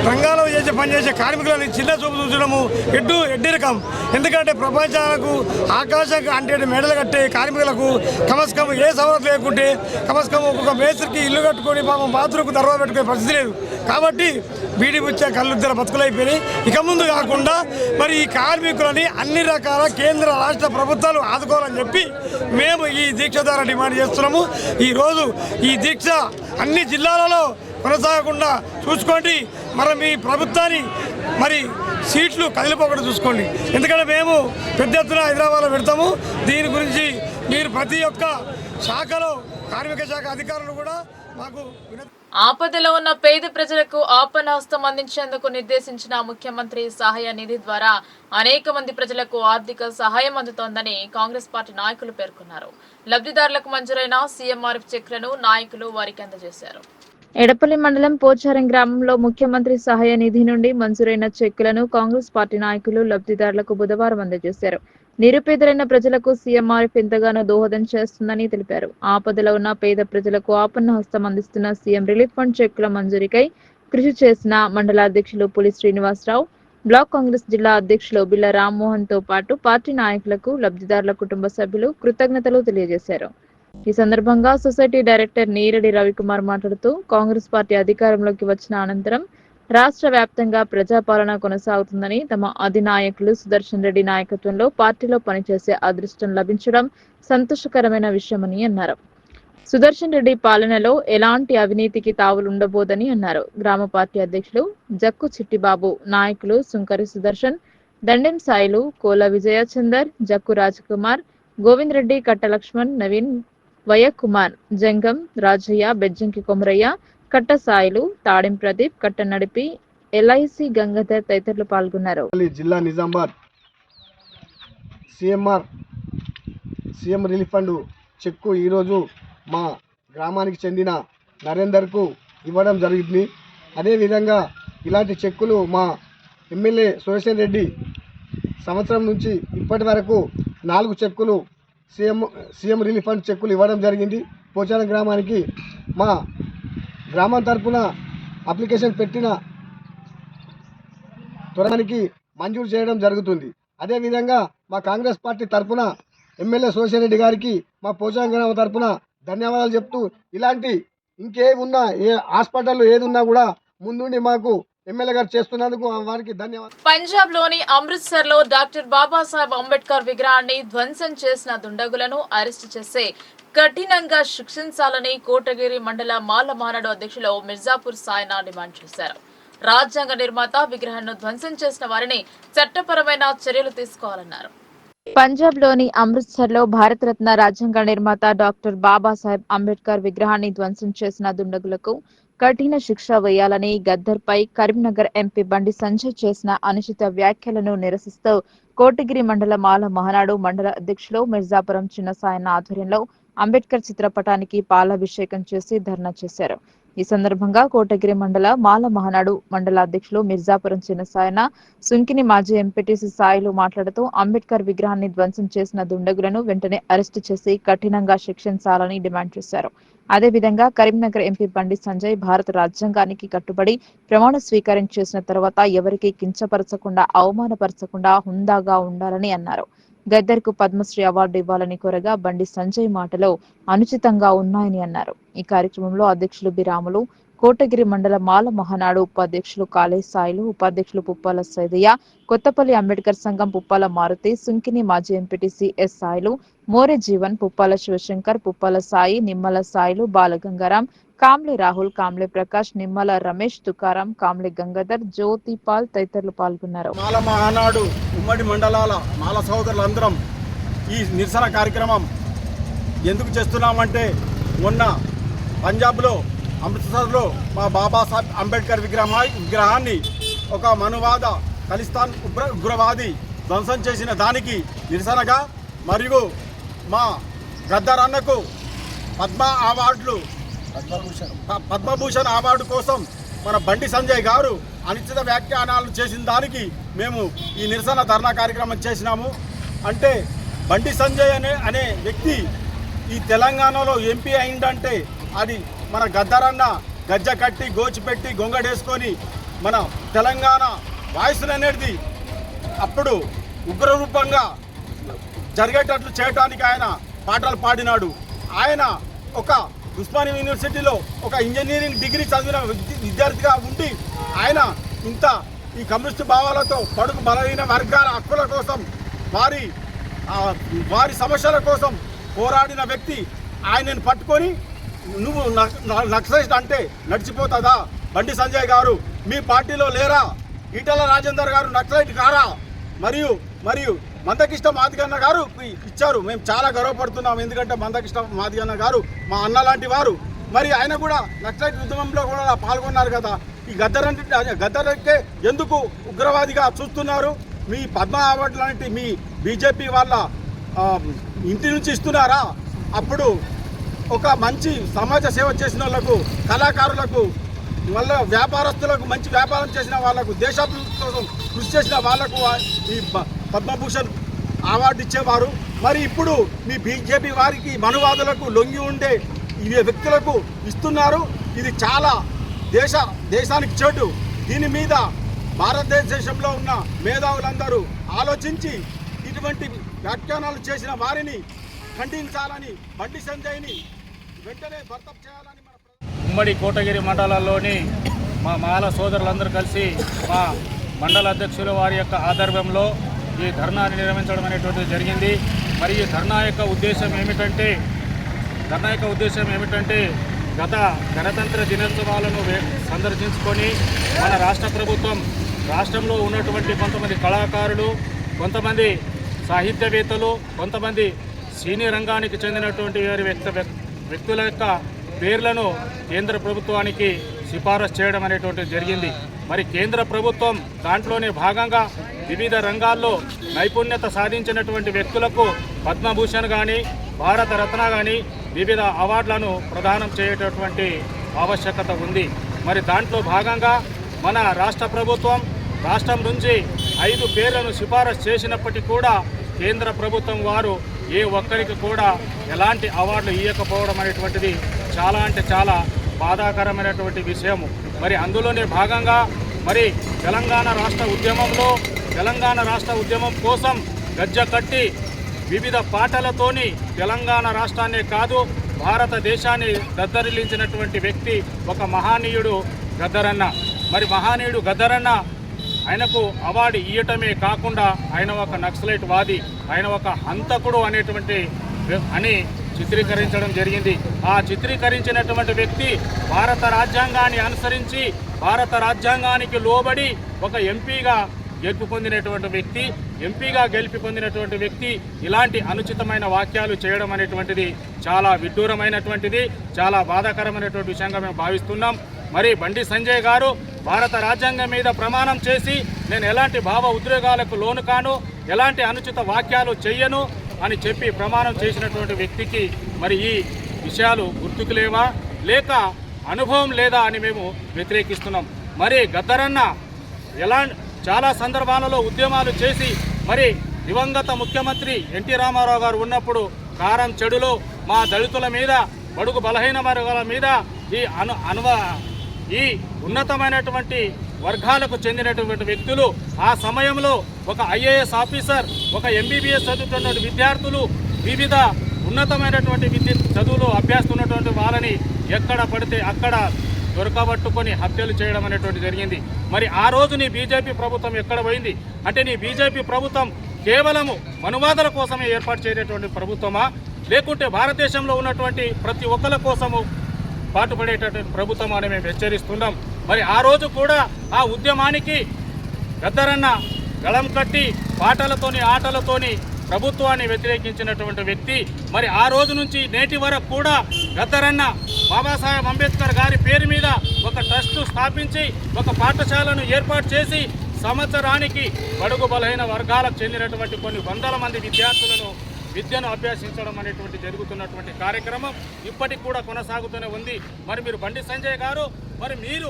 రంగాల్లో పనిచేసే కార్మికులని చిన్న చూపు చూసడము ఎడ్డి రకం. ఎందుకంటే ప్రపంచాలకు ఆకాశం అంటే మెడలు కట్టే కార్మికులకు కమస్కం ఏ సవరత లేకుంటే కమస్కం ఒక్కొక్క మేస్త్రికి ఇల్లు కట్టుకొని పాపం బాత్రూమ్కు దర్వా పెట్టుకునే పరిస్థితి లేదు. కాబట్టి బీడీ పుచ్చే కళ్ళుద్దర బతుకులైపోయి ఇక ముందు కాకుండా మరి ఈ కార్మికులని అన్ని రకాల కేంద్ర రాష్ట్ర ప్రభుత్వాలు ఆదుకోవాలని చెప్పి మేము ఈ దీక్ష ద్వారా డిమాండ్ చేస్తున్నాము. ఈరోజు ఈ దీక్ష అన్ని జిల్లాలలో కొనసాగకుండా చూసుకోండి. మరి మీ ప్రభుత్వాన్ని మరి సీట్లు కదిలిపోకుండా చూసుకోండి. ఎందుకంటే మేము పెద్ద ఎత్తున హైదరాబాద్లో పెడతాము. దీని గురించి మీరు ప్రతి ఒక్క శాఖలో కార్మిక శాఖ అధికారులు కూడా మాకు
ఆపదలో ఉన్న పేద ప్రజలకు ఆపన్నహస్తం అందించేందుకు నిర్దేశించిన ముఖ్యమంత్రి సహాయ నిధి ద్వారా అనేక మంది ప్రజలకు ఆర్థిక సహాయం అందుతోందని కాంగ్రెస్ పార్టీ నాయకులు పేర్కొన్నారు. లబ్ధిదారులకు మంజూరైన సీఎంఆర్ఎఫ్ చెక్లను నాయకులు వారికి అందజేశారు.
ఎడపల్లి మండలం పోచారం గ్రామంలో ముఖ్యమంత్రి సహాయ నిధి నుండి మంజూరైన చెక్కులను కాంగ్రెస్ పార్టీ నాయకులు లబ్ధిదారులకు బుధవారం అందజేశారు. నిరుపేదలైన ప్రజలకు సీఎంఆర్ఎఫ్ ఎంతగానో దోహదం చేస్తుందని తెలిపారు. ఆపదలో ఉన్న పేద ప్రజలకు ఆపన్న హస్తం అందిస్తున్న సీఎం రిలీఫ్ ఫండ్ చెక్కుల మంజూరీకై కృషి చేసిన మండల అధ్యక్షులు పులి శ్రీనివాసరావు, బ్లాక్ కాంగ్రెస్ జిల్లా అధ్యక్షులు బిల్ల రామ్మోహన్ తో పాటు పార్టీ నాయకులకు, లబ్ధిదారుల కుటుంబ సభ్యులు కృతజ్ఞతలు తెలియజేశారు. ఈ సందర్భంగా సొసైటీ డైరెక్టర్ నీరడి రవికుమార్ మాట్లాడుతూ కాంగ్రెస్ పార్టీ అధికారంలోకి వచ్చిన అనంతరం రాష్ట్ర వ్యాప్తంగా ప్రజాపాలన కొనసాగుతుందని, తమ అధినాయకులు సుదర్శన్ రెడ్డి నాయకత్వంలో పార్టీలో పనిచేసే అదృష్టం లభించడం సంతోషకరమైన విషయమని అన్నారు. సుదర్శన్ రెడ్డి పాలనలో ఎలాంటి అవినీతికి తావులుండబోదని అన్నారు. గ్రామ పార్టీ అధ్యక్షులు జక్కు చిట్టిబాబు, నాయకులు సుంకరి సుదర్శన్, దండెం సాయిలు, కోల విజయచందర్, జక్కు రాజకుమార్, గోవింద్ రెడ్డి, కట్ట లక్ష్మణ్, నవీన్, వయకుమార్, జంగం, రాజయ్య, బెజ్జంకి కొమరయ్య, కట్ట సాయిలు, తాడెం ప్రదీప్, కట్ట నడిపి, ఎల్ఐసి గంగాధర్ తదితరులు పాల్గొన్నారు.
జిల్లా నిజామాబాద్ సీఎం రిలీఫ్ ఫండ్ చెక్కు ఈరోజు మా గ్రామానికి చెందిన నరేందర్కు ఇవ్వడం జరిగింది. అదేవిధంగా ఇలాంటి చెక్కులు మా ఎమ్మెల్యే సుదర్శన్ రెడ్డి సంవత్సరం నుంచి ఇప్పటి వరకు 4 చెక్కులు సీఎం రిలీఫ్ ఫండ్ చెక్కులు ఇవ్వడం జరిగింది. పోచారం గ్రామానికి మా గ్రామం తరఫున అప్లికేషన్ పెట్టిన త్వరనికి మంజూరు చేయడం జరుగుతుంది. అదేవిధంగా మా కాంగ్రెస్ పార్టీ తరఫున ఎమ్మెల్యే సోషిరెడ్డి గారికి మా పోచారం గ్రామం తరఫున ధన్యవాదాలు చెప్తూ, ఇలాంటి ఇంకేమున్నా ఏ హాస్పిటల్లో ఏది ఉన్నా కూడా ముందుండి మాకు ఎమ్మెల్యే గారు చేస్తున్నందుకు వారికి ధన్యవాదాలు.
పంజాబ్ లోని అమృత్సర్ లో డాక్టర్ బాబాసాహెబ్ అంబేద్కర్ విగ్రహాన్ని ధ్వంసం చేసిన దుండగులను అరెస్టు చేసి కఠినంగా శిక్షించాలని కోటగిరి మండల మాల మహానాడు అధ్యక్షులు మిర్జాపూర్ సాయన డిమాండ్ చేశారు. రాజ్యాంగ నిర్మాత విగ్రహాన్ని ధ్వంసం చేసిన వారిని చట్టపరమైన చర్యలు తీసుకోవాలన్నారు.
పంజాబ్ లోని అమృత్సర్ లో భారతరత్న రాజ్యాంగ నిర్మాత డాక్టర్ బాబాసాహెబ్ అంబేద్కర్ విగ్రహాన్ని ధ్వంసం చేసిన దుండగులకు కఠిన శిక్ష వేయాలని గద్దర్ పై కరీంనగర్ ఎంపీ బండి సంజయ్ చేసిన అనుచిత వ్యాఖ్యలను నిరసిస్తూ కోటగిరి మండల మాల మహానాడు మండల అధ్యక్షులు మిర్జాపురం చిన్నసాయన్న ఆధ్వర్యంలో అంబేద్కర్ చిత్రపటానికి పాలాభిషేకం చేసి ధర్నా చేశారు. ఈ సందర్భంగా కోటగిరి మండల మాల మహానాడు మండల అధ్యక్షులు మిర్జాపురం చిన్నసాయన, సుంకిని మాజీ ఎంపీటీసీ సాయిలు మాట్లాడుతూ అంబేద్కర్ విగ్రహాన్ని ధ్వంసం చేసిన దుండగులను వెంటనే అరెస్టు చేసి కఠినంగా శిక్షించాలని డిమాండ్ చేశారు. అదేవిధంగా కరీంనగర్ ఎంపీ బండి సంజయ్ భారత రాజ్యాంగానికి కట్టుబడి ప్రమాణ స్వీకారం చేసిన తర్వాత ఎవరికీ కించపరచకుండా, అవమానపరచకుండా హుందాగా ఉండాలని అన్నారు. గద్దర్ కు పద్మశ్రీ అవార్డు ఇవ్వాలని కోరగా బండి సంజయ్ మాటలో అనుచితంగా ఉన్నాయని అన్నారు. ఈ కార్యక్రమంలో అధ్యక్షులు బిరాములు, కోటగిరి మండల మాల మహానాడు ఉపాధ్యక్షులు కాళే సాయిలు, ఉపాధ్యక్షులు పుప్పాల సైదయ్య, కొత్తపల్లి అంబేద్కర్ సంఘం పుప్పాల మారుతి, సుంకిని మాజీ ఎంపీటీసీ ఎస్ సాయిలు, మోరే జీవన్, పుప్పాల శివశంకర్, పుప్పాల సాయి, నిమ్మల సాయిలు, బాలగంగారాం, కామ్లే రాహుల్, కామ్లే ప్రకాష్, నిమ్మల రమేష్, తుకారాం, కామ్లే గంగాధర్, జ్యోతిపాల్ తదితరులు పాల్గొన్నారు.
మాల మహానాడు ఉమ్మడి మండలాల మాల సోదరులందరం ఈ నిరసన కార్యక్రమం ఎందుకు చేస్తున్నామంటే, మొన్న పంజాబ్లో అమృత్సర్లో మా బాబాసాహెబ్ అంబేద్కర్ విగ్రహాన్ని ఒక మనువాద ఖలిస్తాన్ ఉగ్రవాది ధ్వంసం చేసిన దానికి నిరసనగా, మరియు మా గద్దర్ అన్నకు పద్మభూషణ్ అవార్డు కోసం మన బండి సంజయ్ గారు అనుచిత వ్యాఖ్యానాలు చేసిన దానికి మేము ఈ నిరసన ధర్నా కార్యక్రమం చేసినాము. అంటే బండి సంజయ్ అనే వ్యక్తి ఈ తెలంగాణలో ఎంపీ అయిందంటే అది మన గద్దరన్న గజ్జ కట్టి, గోచిపెట్టి, గొంగడేసుకొని మన తెలంగాణ వాయిస్ని అనేది అప్పుడు ఉగ్రరూపంగా జరిగేటట్లు చేయడానికి ఆయన పాటలు పాడినాడు. ఆయన ఒక ఉస్మానియా యూనివర్సిటీలో ఒక ఇంజనీరింగ్ డిగ్రీ చదివిన విద్యార్థిగా ఉండి ఆయన ఇంత ఈ కమ్యూనిస్టు భావాలతో బడుగు బలహీన వర్గాల హక్కుల కోసం, వారి సమస్యల కోసం పోరాడిన వ్యక్తి ఆయనను పట్టుకొని నువ్వు నక్సలైట్ అంటే నడిచిపోతుందా? బండి సంజయ్ గారు మీ పార్టీలో లేరా? ఈటల రాజేందర్ గారు నక్సలైట్ కారా? మరియు మందకృష్ణ మాదిగన్న గారు ఇచ్చారు. మేము చాలా గర్వపడుతున్నాం, ఎందుకంటే మందకృష్ణ మాదిగన్న గారు మా అన్న లాంటి వారు. మరి ఆయన కూడా నక్సలైట్ ఉద్యమంలో కూడా పాల్గొన్నారు కదా. ఈ గద్దర్కే ఎందుకు ఉగ్రవాదిగా చూస్తున్నారు? మీ పద్మ అవార్డు లాంటి మీ బీజేపీ వాళ్ళ ఇంటి నుంచి ఇస్తున్నారా? అప్పుడు ఒక మంచి సమాజ సేవ చేసిన వాళ్ళకు, కళాకారులకు, మళ్ళీ వ్యాపారస్తులకు, మంచి వ్యాపారం చేసిన వాళ్ళకు, దేశాభివృద్ధి కోసం కృషి చేసిన వాళ్లకు ఈ పద్మభూషణ్ అవార్డు ఇచ్చేవారు. మరి ఇప్పుడు మీ బీజేపీ వారికి, మనువాదులకు లొంగి ఉండే ఈ వ్యక్తులకు ఇస్తున్నారు. ఇది చాలా దేశానికి చెడు. దీని మీద భారతదేశంలో ఉన్న మేధావులందరూ ఆలోచించి ఇటువంటి వ్యాఖ్యానాలు చేసిన వారిని ఖండించాలని, బండి సంజయ్ని వెంటనే బర్తరఫ్ చేయాలని
ఉమ్మడి కోటగిరి మండలాల్లోని మా మాల సోదరులందరూ కలిసి మా మండల అధ్యక్షుల వారి యొక్క ఆధ్వర్యంలో ఈ ధర్నాన్ని నిర్వహించడం అనేటువంటిది జరిగింది. మరి ఈ ధర్నా యొక్క ఉద్దేశం ఏమిటంటే గత గణతంత్ర దినోత్సవాలను సందర్శించుకొని మన రాష్ట్ర ప్రభుత్వం రాష్ట్రంలో ఉన్నటువంటి కొంతమంది కళాకారులు, కొంతమంది సాహిత్యవేత్తలు, కొంతమంది సినీ రంగానికి చెందినటువంటి వారి వ్యక్తుల యొక్క పేర్లను కేంద్ర ప్రభుత్వానికి సిఫారసు చేయడం అనేటువంటిది జరిగింది. మరి కేంద్ర ప్రభుత్వం దాంట్లోనే భాగంగా వివిధ రంగాల్లో నైపుణ్యత సాధించినటువంటి వ్యక్తులకు పద్మభూషణ్ కానీ, భారత రత్న కానీ వివిధ అవార్డులను ప్రదానం చేయటటువంటి ఆవశ్యకత ఉంది. మరి దాంట్లో భాగంగా మన రాష్ట్ర ప్రభుత్వం రాష్ట్రం నుంచి 5 పేర్లను సిఫారసు చేసినప్పటికీ కూడా కేంద్ర ప్రభుత్వం వారు ఏ ఒక్కరికి కూడా ఎలాంటి అవార్డులు ఇవ్వకపోవడం అనేటువంటిది చాలా అంటే చాలా బాధాకరమైనటువంటి విషయము. మరి అందులోనే భాగంగా మరి తెలంగాణ రాష్ట్ర ఉద్యమం కోసం గజ్జ కట్టి వివిధ పాటలతోని తెలంగాణ రాష్ట్రాన్నే కాదు భారతదేశాన్ని దద్దరిల్లించినటువంటి వ్యక్తి ఒక మహానీయుడు గద్దరన్న. మరి మహానీయుడు గద్దరన్న ఆయనకు అవార్డు ఇవ్వటమే కాకుండా ఆయన ఒక నక్సలైట్ వాది, ఆయన ఒక హంతకుడు అనేటువంటి అని చిత్రీకరించడం జరిగింది. ఆ చిత్రీకరించినటువంటి వ్యక్తి భారత రాజ్యాంగాన్ని అనుసరించి భారత రాజ్యాంగానికి లోబడి ఒక ఎంపీగా గెలుపు పొందినటువంటి వ్యక్తి ఇలాంటి అనుచితమైన వాక్యాలు చేయడం అనేటువంటిది చాలా విడ్డూరమైనటువంటిది, చాలా బాధాకరమైనటువంటి విషయంగా మేము భావిస్తున్నాం. మరి బండి సంజయ్ గారు భారత రాజ్యాంగం మీద ప్రమాణం చేసి నేను ఎలాంటి భావ ఉద్రేకాలకు లోను కాను, ఎలాంటి అనుచిత వాక్యాలు చెయ్యను అని చెప్పి ప్రమాణం చేసినటువంటి వ్యక్తికి మరి ఈ విషయాలు గుర్తుకు లేవా లేక అనుభవం లేదా అని మేము వ్యతిరేకిస్తున్నాం. మరి గద్దరన్న చాలా సందర్భాలలో ఉద్యమాలు చేసి మరి దివంగత ముఖ్యమంత్రి ఎన్టీ రామారావు గారు ఉన్నప్పుడు కారం చెడులో మా దళితుల మీద బడుగు బలహీన వర్గాల మీద ఈ ఉన్నతమైనటువంటి వర్గాలకు చెందినటువంటి వ్యక్తులు ఆ సమయంలో ఒక ఐఏఎస్ ఆఫీసర్, ఒక MBBS చదువుతున్నటువంటి విద్యార్థులు, వివిధ ఉన్నతమైనటువంటి చదువులు అభ్యాస్తున్నటువంటి వాళ్ళని ఎక్కడ పడితే అక్కడ దొరకబట్టుకొని హత్యలు చేయడం అనేటువంటి జరిగింది. మరి ఆ రోజు నీ బీజేపీ ప్రభుత్వం ఎక్కడ పోయింది అంటే నీ బీజేపీ ప్రభుత్వం కేవలము మనువాదుల కోసమే ఏర్పాటు చేయనటువంటి ప్రభుత్వమా లేకుంటే భారతదేశంలో ఉన్నటువంటి ప్రతి ఒక్కరి కోసము పాటుపడేటటువంటి ప్రభుత్వం అని మేము హెచ్చరిస్తున్నాం. మరి ఆ రోజు కూడా ఆ ఉద్యమానికి గద్దరన్న గళం కట్టి పాటలతోని ఆటలతోని ప్రభుత్వాన్ని వ్యతిరేకించినటువంటి వ్యక్తి. మరి ఆ రోజు నుంచి నేటి వరకు కూడా గద్దరన్న బాబాసాహెబ్ అంబేద్కర్ గారి పేరు మీద ఒక ట్రస్ట్ స్థాపించి ఒక పాఠశాలను ఏర్పాటు చేసి సంవత్సరానికి బడుగు బలహీన వర్గాలకు చెందినటువంటి కొన్ని వందల మంది విద్యను అభ్యసించడం అనేటువంటి జరుగుతున్నటువంటి కార్యక్రమం ఇప్పటికి కూడా కొనసాగుతూనే ఉంది. మరి మీరు బండి సంజయ్ గారు మరి మీరు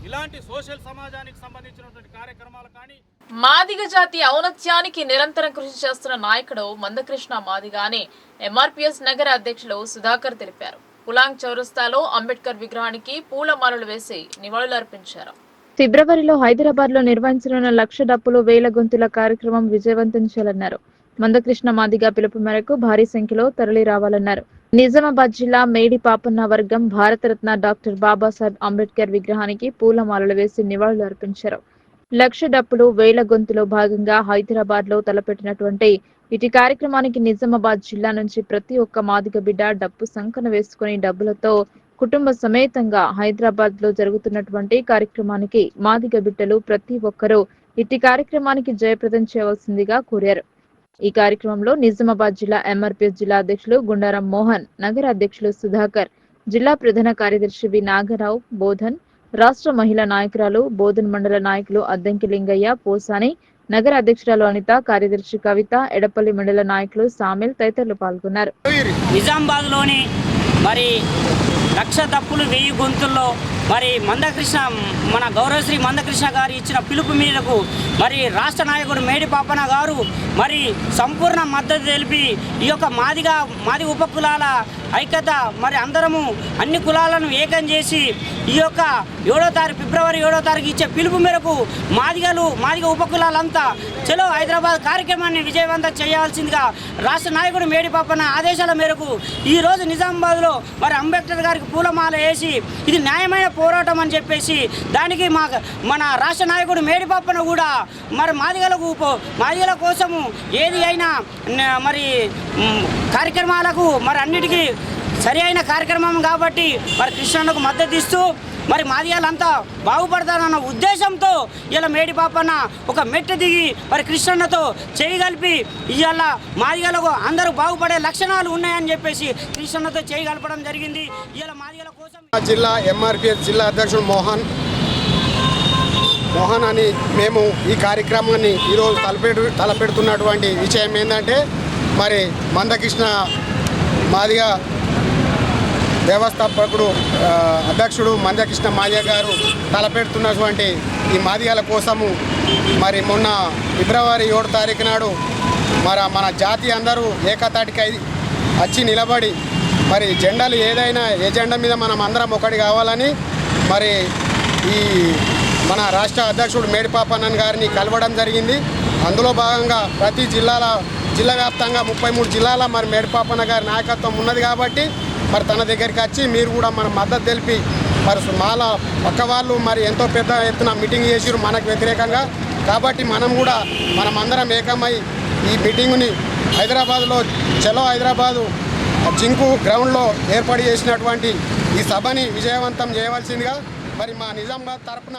ఇలాంటి సోషల్ సమాజానికి సంబంధించినటువంటి కార్యక్రమాలు కానీ
మాదిగ జాతి ఔన్నత్యానికి నిరంతరం కృషి చేస్తున్న నాయకుడు మందకృష్ణ మాదిగ అని MRPS నగర అధ్యక్షులు సుధాకర్ తెలిపారు. పులాంగ్ చౌరస్తాలో అంబేద్కర్ విగ్రహానికి పూలమాలలు వేసి నివాళులర్పించారు.
ఫిబ్రవరిలో హైదరాబాద్ లో నిర్వహించనున్న 1,00,000 డప్పులు 1000 గొంతుల కార్యక్రమం విజయవంతం చేయాలన్నారు. మందకృష్ణ మాదిగ పిలుపు మేరకు భారీ సంఖ్యలో తరలి రావాలన్నారు. నిజామాబాద్ జిల్లా మేడి పాపన్న వర్గం భారతరత్న డాక్టర్ బాబాసాహెబ్ అంబేద్కర్ విగ్రహానికి పూలమాలలు వేసి నివాళులు అర్పించారు. 1,00,000 డప్పులు 1000 గొంతులో భాగంగా హైదరాబాద్ లో తలపెట్టినటువంటి ఇటు కార్యక్రమానికి నిజామాబాద్ జిల్లా నుంచి ప్రతి ఒక్క మాదిగ బిడ్డ డప్పు సంకన వేసుకుని డబ్బులతో కుటుంబ సమేతంగా హైదరాబాద్ లో జరుగుతున్నటువంటి కార్యక్రమానికి మాదిగ బిడ్డలు ప్రతి ఒక్కరూ ఇటు కార్యక్రమానికి జయప్రదం చేయవలసిందిగా కోరారు. ఈ కార్యక్రమంలో నిజామాబాద్ జిల్లా MRPS జిల్లా అధ్యక్షులు గుండారం మోహన్, నగర అధ్యక్షులు సుధాకర్, జిల్లా ప్రధాన కార్యదర్శి వి నాగరావు, బోధన్, రాష్ట్ర మహిళా నాయకురాలు, బోధన్ మండల నాయకులు అద్దంకి లింగయ్య, పోసాని, నగర అధ్యక్షురాలు అనిత, కార్యదర్శి కవిత, ఎడపల్లి మండల నాయకులు సామిల్ తదితరులు పాల్గొన్నారు.
నిజామాబాద్ లోని మరి 1,00,000 డప్పులు 1000 గొంతుల్లో మరి మన గౌరవశ్రీ మందకృష్ణ గారు ఇచ్చిన పిలుపు మేరకు మరి రాష్ట్ర నాయకుడు మేడి పాపన్న గారు మరి సంపూర్ణ మద్దతు తెలిపి ఈ యొక్క మాది ఉపకులాల ఐక్యత మరి అందరము అన్ని కులాలను ఏకం చేసి ఈ యొక్క ఫిబ్రవరి 7వ తారీఖు ఇచ్చే పిలుపు మేరకు మాదిగ ఉపకులాలంతా చలో హైదరాబాద్ కార్యక్రమాన్ని విజయవంతం చేయాల్సిందిగా రాష్ట్ర నాయకుడు మేడి పాపన్న ఆదేశాల మేరకు ఈరోజు నిజామాబాద్లో మరి అంబేద్కర్ గారికి పూలమాల వేసి ఇది న్యాయమైన పోరాటం అని చెప్పేసి దానికి మన రాష్ట్ర నాయకుడు మేడి పాపన్న కూడా మరి మాదిగల కోసము ఏది అయినా మరి కార్యక్రమాలకు మరి అన్నిటికీ సరి అయిన కార్యక్రమం కాబట్టి మరి కృష్ణన్నకు మద్దతు ఇస్తూ మరి మాదిగలంతా బాగుపడతారన్న ఉద్దేశంతో ఇలా మేడి పాపన్న ఒక మెట్టు దిగి మరి కృష్ణన్నతో చేయగలిపి ఇవాళ మాదిగలకు అందరూ బాగుపడే లక్షణాలు ఉన్నాయని చెప్పేసి కృష్ణన్నతో చేయగలపడం జరిగింది. ఇలా మాదిగల కోసం
జిల్లా MRPS జిల్లా అధ్యక్షుడు మోహన్ అని మేము ఈ కార్యక్రమాన్ని ఈరోజు తలపెడుతున్నటువంటి విషయం ఏంటంటే మరి మందకృష్ణ మాదిగ వ్యవస్థాపకుడు అధ్యక్షుడు మందకృష్ణ మాదిగ గారు తలపెడుతున్నటువంటి ఈ మాదిగల కోసము మరి మొన్న ఫిబ్రవరి 7వ తారీఖు నాడు
మరి మన జాతి అందరూ ఏకతాటికై వచ్చి నిలబడి మరి జెండాలు ఏదైనా ఏ జెండా మీద మనం అందరం ఒకటి కావాలని మరి ఈ మన రాష్ట్ర అధ్యక్షుడు మేడిపాపన్నన్ గారిని కలవడం జరిగింది. అందులో భాగంగా ప్రతి జిల్లా వ్యాప్తంగా 33 జిల్లాల మరి మేడిపాపన్న గారి నాయకత్వం ఉన్నది కాబట్టి మరి తన దగ్గరికి వచ్చి మీరు కూడా మన మద్దతు తెలిపి మరి మాల పక్క వాళ్ళు మరి ఎంతో పెద్ద ఎత్తున మీటింగ్ చేసిరు మనకు వ్యతిరేకంగా. కాబట్టి మనం అందరం ఏకమై ఈ మీటింగుని హైదరాబాద్లో చలో హైదరాబాదు జింకు గ్రౌండ్లో ఏర్పాటు చేసినటువంటి ఈ సభని విజయవంతం చేయవలసిందిగా మరి మా నిజామాబాద్ తరఫున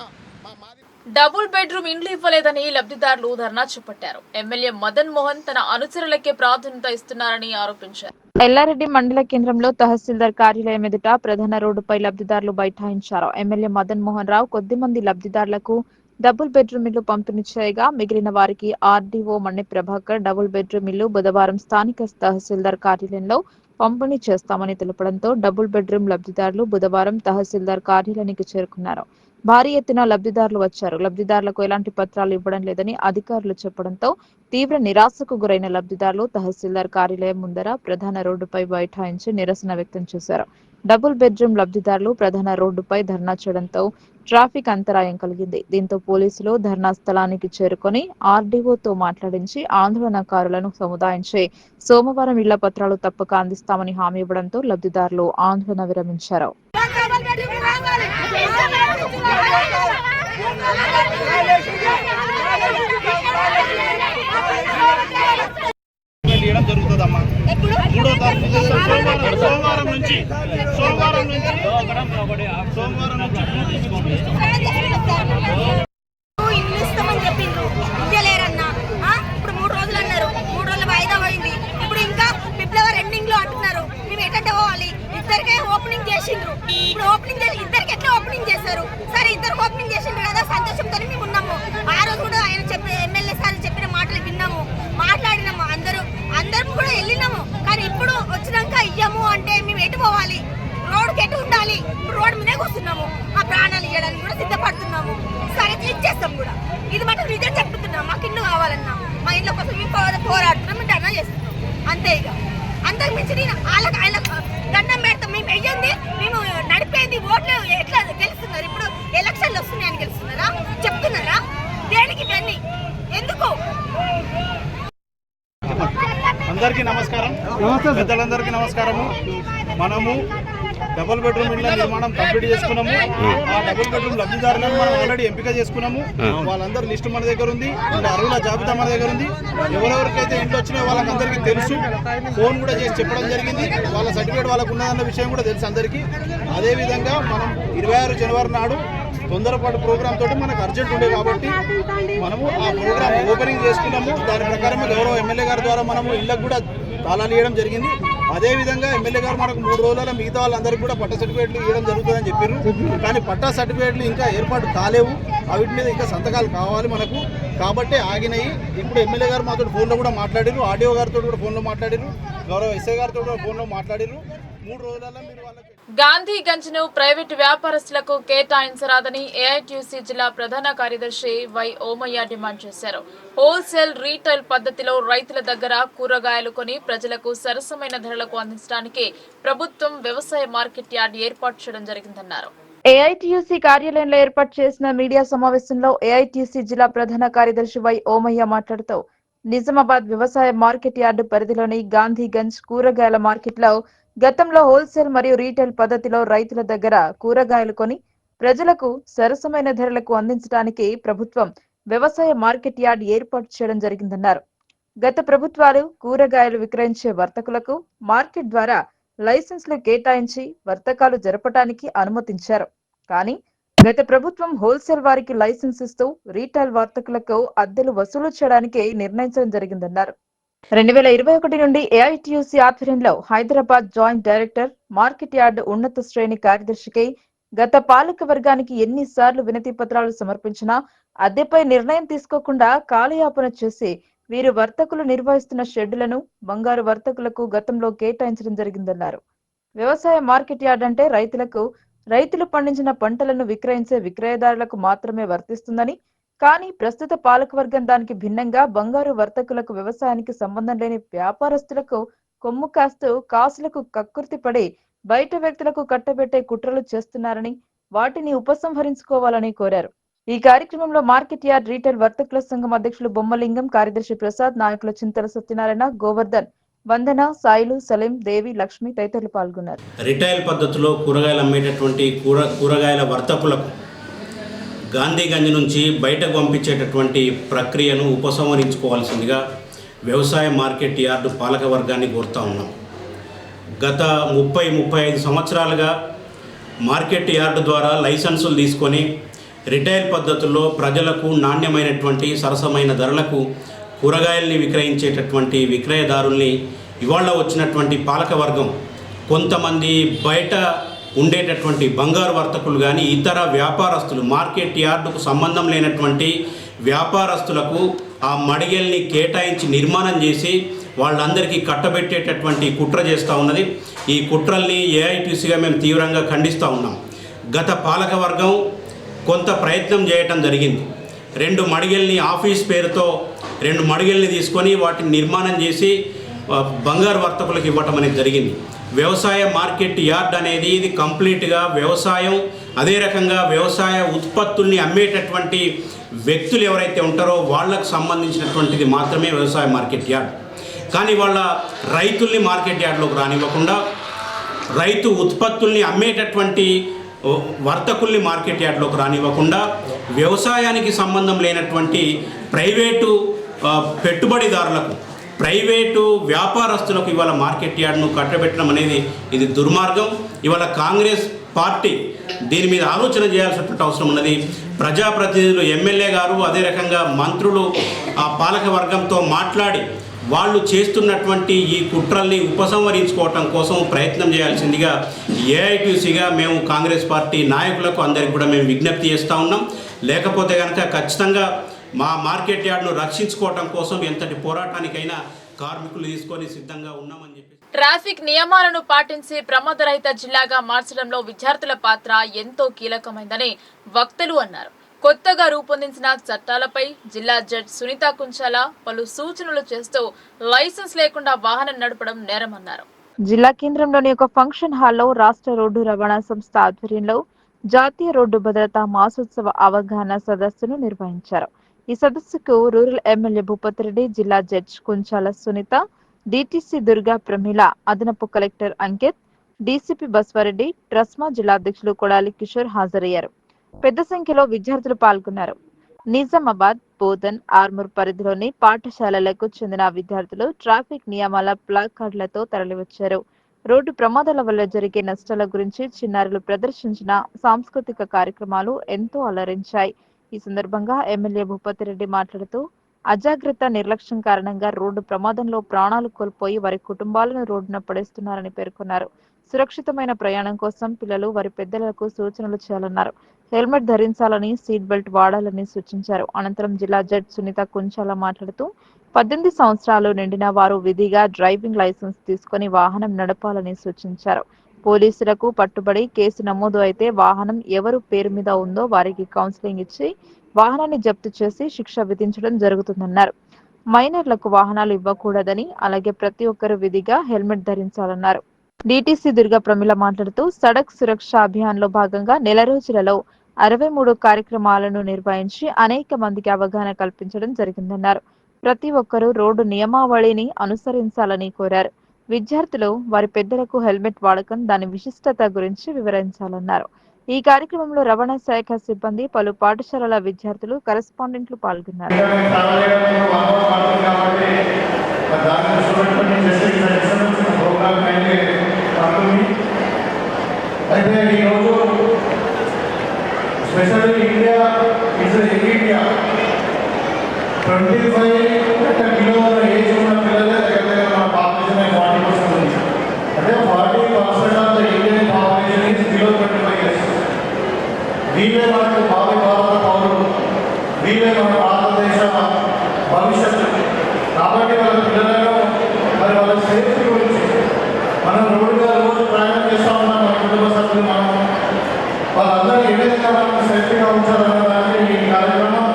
డబుల్ బెడ్రూమ్ ఇండ్లు ఇవ్వలేదని లబ్ధిదారులు ధర్నా చేపట్టారు. ఎమ్మెల్యే మదన్ మోహన్ తన అనుచరులకే ప్రాధాన్యత ఇస్తున్నారని ఆరోపించారు.
ఎల్లారెడ్డి మండల కేంద్రంలో తహసీల్దార్ కార్యాలయం ఎదుట ప్రధాన రోడ్డుపై లబ్ధిదారులు బైఠాయించారు. ఎమ్మెల్యే మదన్ మోహన్ రావు కొద్దిమంది లబ్ధిదారులకు డబుల్ బెడ్రూమ్ ఇల్లు పంపిణీ చేయగా మిగిలిన వారికి ఆర్డీఓ మణి ప్రభాకర్ డబుల్ బెడ్రూమ్ ఇల్లు బుధవారం స్థానిక తహసీల్దార్ కార్యాలయంలో పంపిణీ చేస్తామని తెలపడంతో డబుల్ బెడ్రూమ్ లబ్ధిదారులు బుధవారం తహసీల్దార్ కార్యాలయానికి చేరుకున్నారు. భారీ ఎత్తున లబ్ధిదారులు వచ్చారు. లబ్ధిదారులకు ఎలాంటి పత్రాలు ఇవ్వడం లేదని అధికారులు చెప్పడంతో తీవ్ర నిరాశకు గురైన లబ్ధిదారులు తహసీల్దార్ కార్యాలయం ముందర ప్రధాన రోడ్డుపై బైఠాయించి నిరసన వ్యక్తం చేశారు. డబుల్ బెడ్రూమ్ లబ్ధిదారులు ప్రధాన రోడ్డుపై ధర్నా చేయడంతో ట్రాఫిక్ అంతరాయం కలిగింది. దీంతో పోలీసులు ధర్నా స్థలానికి చేరుకొని ఆర్డీఓతో మాట్లాడించి ఆందోళనకారులను సముదాయించి సోమవారం ఇళ్ల పత్రాలు తప్పక అందిస్తామని హామీ ఇవ్వడంతో లబ్ధిదారులు ఆందోళన విరమించారు.
జరుగుతుందమ్మా 3వ తారీఖు సోమవారం నుంచి
ఇల్లు ఇస్తామని చెప్పిండ్రు, ఇవ్వలేరన్నా. ఇప్పుడు 3 రోజులు అన్నారు, 3 రోజులు వాయిదా పోయింది. ఇప్పుడు ఇంకా ఫిబ్రవరి ఎండింగ్ లో అంటున్నారు. మేము ఎట్లా పోవాలి? ఇద్దరికే ఓపెనింగ్ చేసిండ్రు. ఇప్పుడు ఓపెనింగ్ చేసి ఇద్దరికి ఎట్లా ఓపెనింగ్ చేశారు? సరే ఇద్దరికి ఓపెనింగ్ చేసిండ్రు కదా, సంతోషంతో మేము ఉన్నాము. ఆ రోజు కూడా ఆయన ఎమ్మెల్యే సార్ చెప్పిన మాటలు విన్నాము, మాట్లాడినాము, అందరం కూడా వెళ్ళినాము. కానీ ఇప్పుడు వచ్చినాక ఇయ్యము అంటే మేము ఎటు పోవాలి? రోడ్డుకి ఎటు ఉండాలి? రోడ్డు మీదే కూర్చున్నాము. మా ప్రాణాలు ఇవ్వడానికి కూడా సిద్ధపడుతున్నాము. సరే ఇచ్చేస్తాం కూడా. ఇది మటు నిజం చెప్తున్నాం. మాకు ఇల్లు కావాలన్నా, మా ఇళ్ళ కోసం మేము పోరాడుతున్నాం, మేము ధర్నా చేస్తున్నాం. అంతే. ఇక అంతకు మించి నేను వాళ్ళకి దండం పెడతాం. మేము వెయ్యింది, మేము నడిపేది ఓట్లు ఎట్లా గెలుస్తున్నారు? ఇప్పుడు ఎలక్షన్లు వస్తున్నాయని గెలుస్తున్నారా? చెప్తున్నారా? దేనికి ఇవన్నీ ఎందుకు?
అందరికీ నమస్కారం. పెద్దలందరికీ నమస్కారము. మనము డబుల్ బెడ్రూమ్ ఇళ్ళ నిర్మాణం కంప్లీట్ చేసుకున్నాము. ఆ డబుల్ బెడ్రూమ్ లబ్ధిదారులను మనం ఆల్రెడీ ఎంపిక చేసుకున్నాము. వాళ్ళందరూ లిస్టు మన దగ్గర ఉంది, అర్హుల జాబితా మన దగ్గర ఉంది. ఎవరెవరికైతే ఇంట్లో వచ్చినాయో వాళ్ళందరికీ తెలుసు. ఫోన్ కూడా చేసి చెప్పడం జరిగింది. వాళ్ళ సర్టిఫికేట్ వాళ్ళకు ఉన్నదన్న విషయం కూడా తెలుసు అందరికీ. అదేవిధంగా మనం 26 జనవరి నాడు తొందరపాటు ప్రోగ్రామ్ తోటి మనకు అర్జెంట్ ఉండే కాబట్టి మనము ఆ ప్రోగ్రామ్ ఓపెనింగ్ చేసుకున్నాము. దాని ప్రకారం గౌరవ ఎమ్మెల్యే గారి ద్వారా మనము ఇళ్ళకు కూడా తాళాలు ఇవ్వడం జరిగింది. అదేవిధంగా ఎమ్మెల్యే గారు మనకు 3 రోజుల మిగతా వాళ్ళందరికీ కూడా పట్టా సర్టిఫికేట్లు ఇవ్వడం జరుగుతుందని చెప్పారు. కానీ పట్టా సర్టిఫికేట్లు ఇంకా ఏర్పాటు కాలేవు. వీటి మీద ఇంకా సంతకాలు కావాలి మనకు. కాబట్టి ఆగినాయి. ఇప్పుడు ఎమ్మెల్యే గారు మాతో ఫోన్లో కూడా మాట్లాడారు, ఆర్డీఓ గారితో కూడా ఫోన్లో మాట్లాడారు, గౌరవ ఎస్ఐ గారితో కూడా ఫోన్లో మాట్లాడారు. 3 రోజులలో మీరు వాళ్ళకి
గాంధీగంజ్ ను ప్రైవేటు వ్యాపారస్తులకు కేటాయించరాదని ఏఐటీయూసీ జిల్లా ప్రధాన కార్యదర్శి వై ఓమయ్య డిమాండ్ చేశారు. హోల్సేల్ రీటైల్ పద్ధతిలో రైతుల దగ్గర కూరగాయలు కొని ప్రజలకు సరసమైన ధరలకు అందించడానికి ప్రభుత్వం వ్యవసాయ మార్కెట్ యార్డ్ ఏర్పాటు చేయడం జరిగిందన్నారు.
ఏఐటీయూసీ కార్యాలయంలో ఏర్పాటు చేసిన మీడియా సమావేశంలో ఏఐటీయూసీ జిల్లా ప్రధాన కార్యదర్శి వై ఓమయ్య మాట్లాడుతూ నిజామాబాద్ వ్యవసాయ మార్కెట్ యార్డు పరిధిలోని గాంధీగంజ్ కూరగాయల మార్కెట్లో గతంలో హోల్సేల్ మరియు రీటైల్ పద్ధతిలో రైతుల దగ్గర కూరగాయలు కొని ప్రజలకు సరసమైన ధరలకు అందించడానికి ప్రభుత్వం వ్యవసాయ మార్కెట్ యార్డ్ ఏర్పాటు చేయడం జరిగిందన్నారు. గత ప్రభుత్వాలు కూరగాయలు విక్రయించే వర్తకులకు మార్కెట్ ద్వారా లైసెన్స్లు కేటాయించి వర్తకాలు జరపడానికి అనుమతించారు. కానీ గత ప్రభుత్వం హోల్సేల్ వారికి లైసెన్స్ ఇస్తూ రీటైల్ వర్తకులకు అద్దెలు వసూలు చేయడానికి నిర్ణయించడం జరిగిందన్నారు. 2021 నుండి ఏఐటీయూసీ ఆధ్వర్యంలో Hyderabad joint director market yard ఉన్నత శ్రేణి కార్యదర్శికి గత పాలక వర్గానికి ఎన్నిసార్లు వినతి పత్రాలు సమర్పించినా అద్దెపై నిర్ణయం తీసుకోకుండా కాలయాపన చేసి వీరు వర్తకులు నిర్వహిస్తున్న షెడ్డులను బంగారు వర్తకులకు గతంలో కేటాయించడం జరిగిందన్నారు. వ్యవసాయ మార్కెట్ యార్డ్ అంటే రైతులు పండించిన పంటలను విక్రయించే విక్రయదారులకు మాత్రమే వర్తిస్తుందని, కానీ ప్రస్తుత పాలకవర్గం దానికి భిన్నంగా బంగారు వర్తకులకు వ్యవసాయానికి సంబంధం లేని వ్యాపారస్తులకు కొమ్ము కాస్తూ కాసులకు కక్కుర్తి పడి బయట వ్యక్తులకు కట్టబెట్టే కుట్రలు చేస్తున్నారని వాటిని ఉపసంహరించుకోవాలని కోరారు. ఈ కార్యక్రమంలో మార్కెట్ యార్డ్ రీటైల్ వర్తకుల సంఘం అధ్యక్షులు బొమ్మలింగం, కార్యదర్శి ప్రసాద్, నాయకులు చింతల సత్యనారాయణ, గోవర్ధన్, వందన, సాయిలు, సలీం, దేవి, లక్ష్మి తదితరులు పాల్గొన్నారు.
రిటైల్ పద్ధతిలో కూరగాయలు అమ్మేటటువంటి కూరగాయల వర్తకులకు గాంధీగంజ్ నుంచి బయటకు పంపించేటటువంటి ప్రక్రియను ఉపసంహరించుకోవాల్సిందిగా వ్యవసాయ మార్కెట్ యార్డు పాలక వర్గాన్ని కోరుతా ఉన్నాం. గత 30-35 సంవత్సరాలుగా మార్కెట్ యార్డు ద్వారా లైసెన్సులు తీసుకొని రిటైల్ పద్ధతుల్లో ప్రజలకు నాణ్యమైనటువంటి సరసమైన ధరలకు కూరగాయల్ని విక్రయించేటటువంటి విక్రయదారుల్ని ఇవాళ వచ్చినటువంటి పాలకవర్గం కొంతమంది బయట ఉండేటటువంటి బంగారు వర్తకులు కానీ ఇతర వ్యాపారస్తులు మార్కెట్ యార్డుకు సంబంధం లేనటువంటి వ్యాపారస్తులకు ఆ మడిగెల్ని కేటాయించి నిర్మాణం చేసి వాళ్ళందరికీ కట్టబెట్టేటటువంటి కుట్ర చేస్తూ ఉన్నది. ఈ కుట్రల్ని ఏఐటీసీగా మేము తీవ్రంగా ఖండిస్తూ ఉన్నాం. గత పాలకవర్గం కొంత ప్రయత్నం చేయటం జరిగింది. 2 మడిగెల్ని ఆఫీస్ పేరుతో 2 మడిగెల్ని తీసుకొని వాటిని నిర్మాణం చేసి బంగారు వర్తకులకు ఇవ్వటం అనేది జరిగింది. వ్యవసాయ మార్కెట్ యార్డ్ అనేది ఇది కంప్లీట్గా వ్యవసాయం, అదే రకంగా వ్యవసాయ ఉత్పత్తుల్ని అమ్మేటటువంటి వ్యక్తులు ఎవరైతే ఉంటారో వాళ్ళకు సంబంధించినటువంటిది మాత్రమే వ్యవసాయ మార్కెట్ యార్డ్. కానీ వాళ్ళ రైతుల్ని మార్కెట్ యార్డ్లోకి రానివ్వకుండా రైతు ఉత్పత్తుల్ని అమ్మేటటువంటి వర్తకుల్ని మార్కెట్ యార్డ్లోకి రానివ్వకుండా వ్యవసాయానికి సంబంధం లేనటువంటి ప్రైవేటు పెట్టుబడిదారులకు, ప్రైవేటు వ్యాపారస్తులకు ఇవాళ మార్కెట్ యార్డ్ను కట్టబెట్టడం అనేది ఇది దుర్మార్గం. ఇవాళ కాంగ్రెస్ పార్టీ దీని మీద ఆలోచన చేయాల్సినటువంటి అవసరం ఉన్నది. ప్రజాప్రతినిధులు, ఎమ్మెల్యే గారు, అదే రకంగా మంత్రులు ఆ పాలక వర్గంతో మాట్లాడి వాళ్ళు చేస్తున్నటువంటి ఈ కుట్రల్ని ఉపసంహరించుకోవటం కోసం ప్రయత్నం చేయాల్సిందిగా ఏఐటీసీగా మేము కాంగ్రెస్ పార్టీ నాయకులకు అందరికీ కూడా మేము విజ్ఞప్తి చేస్తూ ఉన్నాం. లేకపోతే కనుక ఖచ్చితంగా మా మార్కెట్ యార్డ్ను రక్షించుకోవటం కోసం ఎంతటి పోరాటానికైనా కార్మికులు తీసుకొని సిద్ధంగా ఉన్నామని చెప్పి.
ట్రాఫిక్ నియమాలను పాటించి ప్రమాదరహిత జిల్లాగా మార్చడంలో విద్యార్థుల పాత్ర ఎంతో కీలకమైందని వక్తలు అన్నారు. కొత్తగా రూపొందించిన చట్టాలపై జిల్లా జడ్జి సునీత కుంచాల పలు సూచనలు చేస్తూ లైసెన్స్ లేకుండా వాహనం నడపడం నేరమన్నారు.
జిల్లా కేంద్రంలోని ఒక ఫంక్షన్ హాల్లో రాష్ట్ర రోడ్డు రవాణా సంస్థ ఆధ్వర్యంలో జాతీయ రోడ్డు భద్రతా మాసోత్సవ అవగాహన సదస్సును నిర్వహించారు. ఈ సదస్సుకు రూరల్ ఎమ్మెల్యే భూపతిరెడ్డి, జిల్లా జడ్జి కుంచాల సునీత, డిటిసి దుర్గా ప్రమీల, అదనపు కలెక్టర్ అంకిత్, డీసీపీ బస్వారెడ్డి, ట్రస్మా జిల్లా అధ్యక్షులు కొడాలి కిషోర్ హాజరయ్యారు. పెద్ద సంఖ్యలో విద్యార్థులు పాల్గొన్నారు. నిజామాబాద్, బోధన్, ఆర్మూర్ పరిధిలోని పాఠశాలలకు చెందిన విద్యార్థులు ట్రాఫిక్ నియమాల ప్లాకార్డులతో తరలివచ్చారు. రోడ్డు ప్రమాదాల వల్ల జరిగే నష్టాల గురించి చిన్నారులు ప్రదర్శించిన సాంస్కృతిక కార్యక్రమాలు ఎంతో అలరించాయి. ఈ సందర్భంగా ఎమ్మెల్యే భూపతిరెడ్డి మాట్లాడుతూ అజాగ్రత్త, నిర్లక్ష్యం కారణంగా రోడ్డు ప్రమాదంలో ప్రాణాలు కోల్పోయి వారి కుటుంబాలను రోడ్డున పడేస్తున్నారని పేర్కొన్నారు. సురక్షితమైన ప్రయాణం కోసం పిల్లలు వారి పెద్దలకు సూచనలు చేయాలన్నారు. హెల్మెట్ ధరించాలని, సీట్ బెల్ట్ వాడాలని సూచించారు. అనంతరం జిల్లా జడ్జి సునీత కుంచాల మాట్లాడుతూ 18 సంవత్సరాలు నిండిన వారు విధిగా డ్రైవింగ్ లైసెన్స్ తీసుకుని వాహనం నడపాలని సూచించారు. పోలీసులకు పట్టుబడి కేసు నమోదు అయితే వాహనం ఎవరు పేరు మీద ఉందో వారికి కౌన్సిలింగ్ ఇచ్చి వాహనాన్ని జప్తు చేసి శిక్ష విధించడం జరుగుతుందన్నారు. మైనర్లకు వాహనాలు ఇవ్వకూడదని, అలాగే ప్రతి ఒక్కరూ విధిగా హెల్మెట్ ధరించాలన్నారు. డిటిసి దుర్గా ప్రమీల మాట్లాడుతూ సడక్ సురక్ష అభియాన్ లో భాగంగా నెల రోజులలో 63 కార్యక్రమాలను నిర్వహించి అనేక మందికి అవగాహన కల్పించడం జరిగిందన్నారు. ప్రతి ఒక్కరూ రోడ్డు నియమావళిని అనుసరించాలని కోరారు. విద్యార్థులు వారి పెద్దలకు హెల్మెట్ వాడకం, దాని విశిష్టత గురించి వివరించాలన్నారు. ఈ కార్యక్రమంలో రవాణా శాఖ సిబ్బంది, పలు పాఠశాలల విద్యార్థులు, కరెస్పాండెంట్లు పాల్గొన్నారు.
స్పెషల్లీ ఇండియా ఇస్ ఇండియా 25 కిలోల ఏజ్ ఉన్న పిల్లలే దగ్గర మన పాపులేషన్ 40% ఉంది. అంటే 40% of the Indian population is below 25 years. వీళ్ళే మనకు భావి భారత పౌరులు, వీళ్ళే మన భారతదేశ భవిష్యత్తు. కాబట్టి వాళ్ళ పిల్లలను మరి వాళ్ళ సేఫ్టీ గురించి మనం రోడ్డుగా రోజు ప్రయాణం చేస్తూ ఉన్నాం. మన కుటుంబ సభ్యులు వాళ్ళందరూ ఏ విధంగా మనం సేఫ్టీగా ఉంచాలన్న దానికి ఈ కార్యక్రమం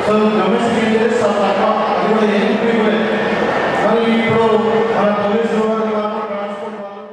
సో డొమెస్టిక్ ఇంజరీస్ అది కూడా ఎన్పీ కూడా మరి ఇప్పుడు మన పోలీసు వాళ్ళు ట్రాన్స్పోర్ట్ వాళ్ళు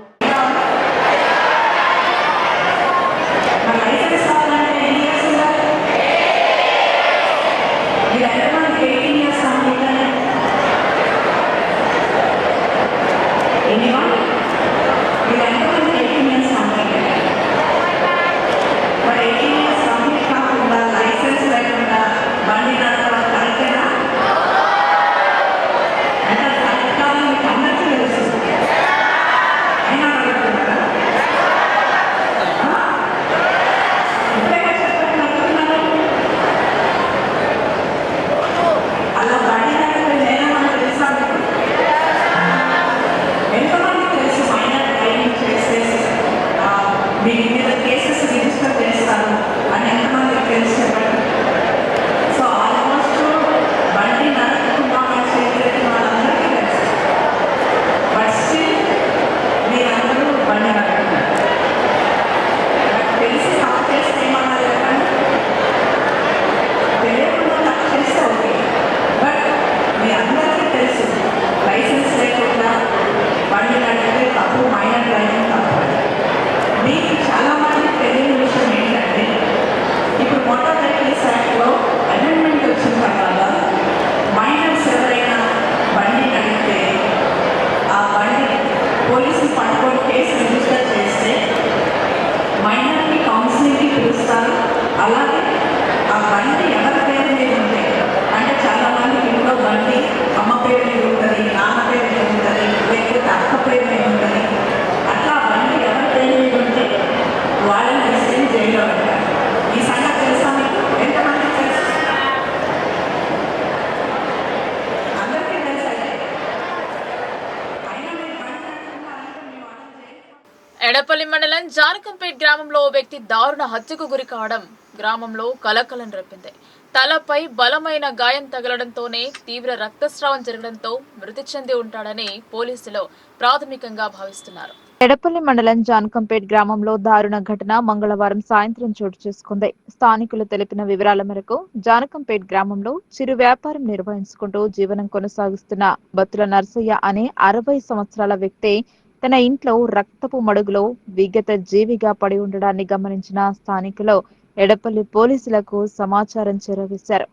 ఎడపల్లి మండలం జానకంపేట్ గ్రామంలో ఓ వ్యక్తి దారుణ హత్యకు గురి కావడం గ్రామంలో కలకలం రేపింది. తలపై బలమైన గాయం తగలడంతోనే తీవ్ర రక్తస్రావం జరగడంతో మృతి చెంది ఉంటాడని పోలీసులు ప్రాథమికంగా భావిస్తున్నారు.
ఎడపల్లి మండలం జానకంపేట్ గ్రామంలో దారుణ ఘటన మంగళవారం సాయంత్రం చోటు చేసుకుంది. స్థానికులు తెలిపిన వివరాల మేరకు జానకంపేట్ గ్రామంలో చిరు వ్యాపారం నిర్వహించుకుంటూ జీవనం కొనసాగిస్తున్న బత్తుల నర్సయ్య అనే 60 సంవత్సరాల వ్యక్తి తన ఇంట్లో రక్తపు మడుగులో విగత జీవిగా పడి ఉండడాన్ని గమనించిన స్థానికులు ఎడపల్లి పోలీసులకు సమాచారం చేరవేశారు.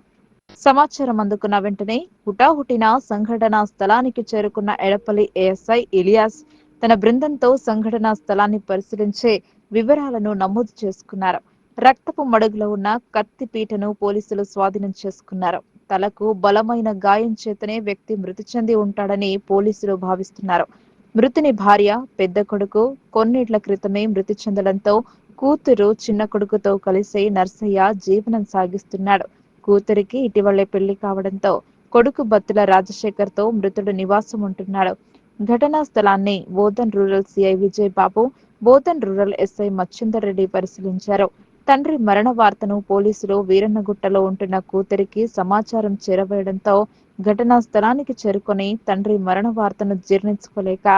సమాచారం అందుకున్న వెంటనే హుటాహుటిన సంఘటనా స్థలానికి చేరుకున్న ఎడపల్లి ఏఎస్ఐ ఇలియాస్ తన బృందంతో సంఘటనా స్థలాన్ని పరిశీలించి వివరాలను నమోదు చేసుకున్నారు. రక్తపు మడుగులో ఉన్న కత్తి పీటను పోలీసులు స్వాధీనం చేసుకున్నారు. తలకు బలమైన గాయం చేతనే వ్యక్తి మృతి చెంది ఉంటాడని పోలీసులు భావిస్తున్నారు. మృతుని భార్య పెద్ద కొడుకు కొన్నేళ్ల క్రితమే మృతి చెందడంతో కూతురు చిన్న కొడుకుతో కలిసి నర్సయ్య జీవనం సాగిస్తున్నాడు. కూతురికి ఇటీవలే పెళ్లి కావడంతో కొడుకు బత్తుల రాజశేఖర్ తో మృతుడు నివాసం ఉంటున్నాడు. ఘటనా స్థలాన్ని బోధన్ రూరల్ సిఐ విజయ్ బాబు, బోధన్ రూరల్ ఎస్ఐ మచ్చిందర్ రెడ్డి పరిశీలించారు. తండ్రి మరణ వార్తను పోలీసులు వీరన్నగుట్టలో ఉంటున్న కూతురికి సమాచారం చేరవేయడంతో ఘటనా స్థలానికి చేరుకొని తండ్రి మరణ వార్తను జీర్ణించుకోలేక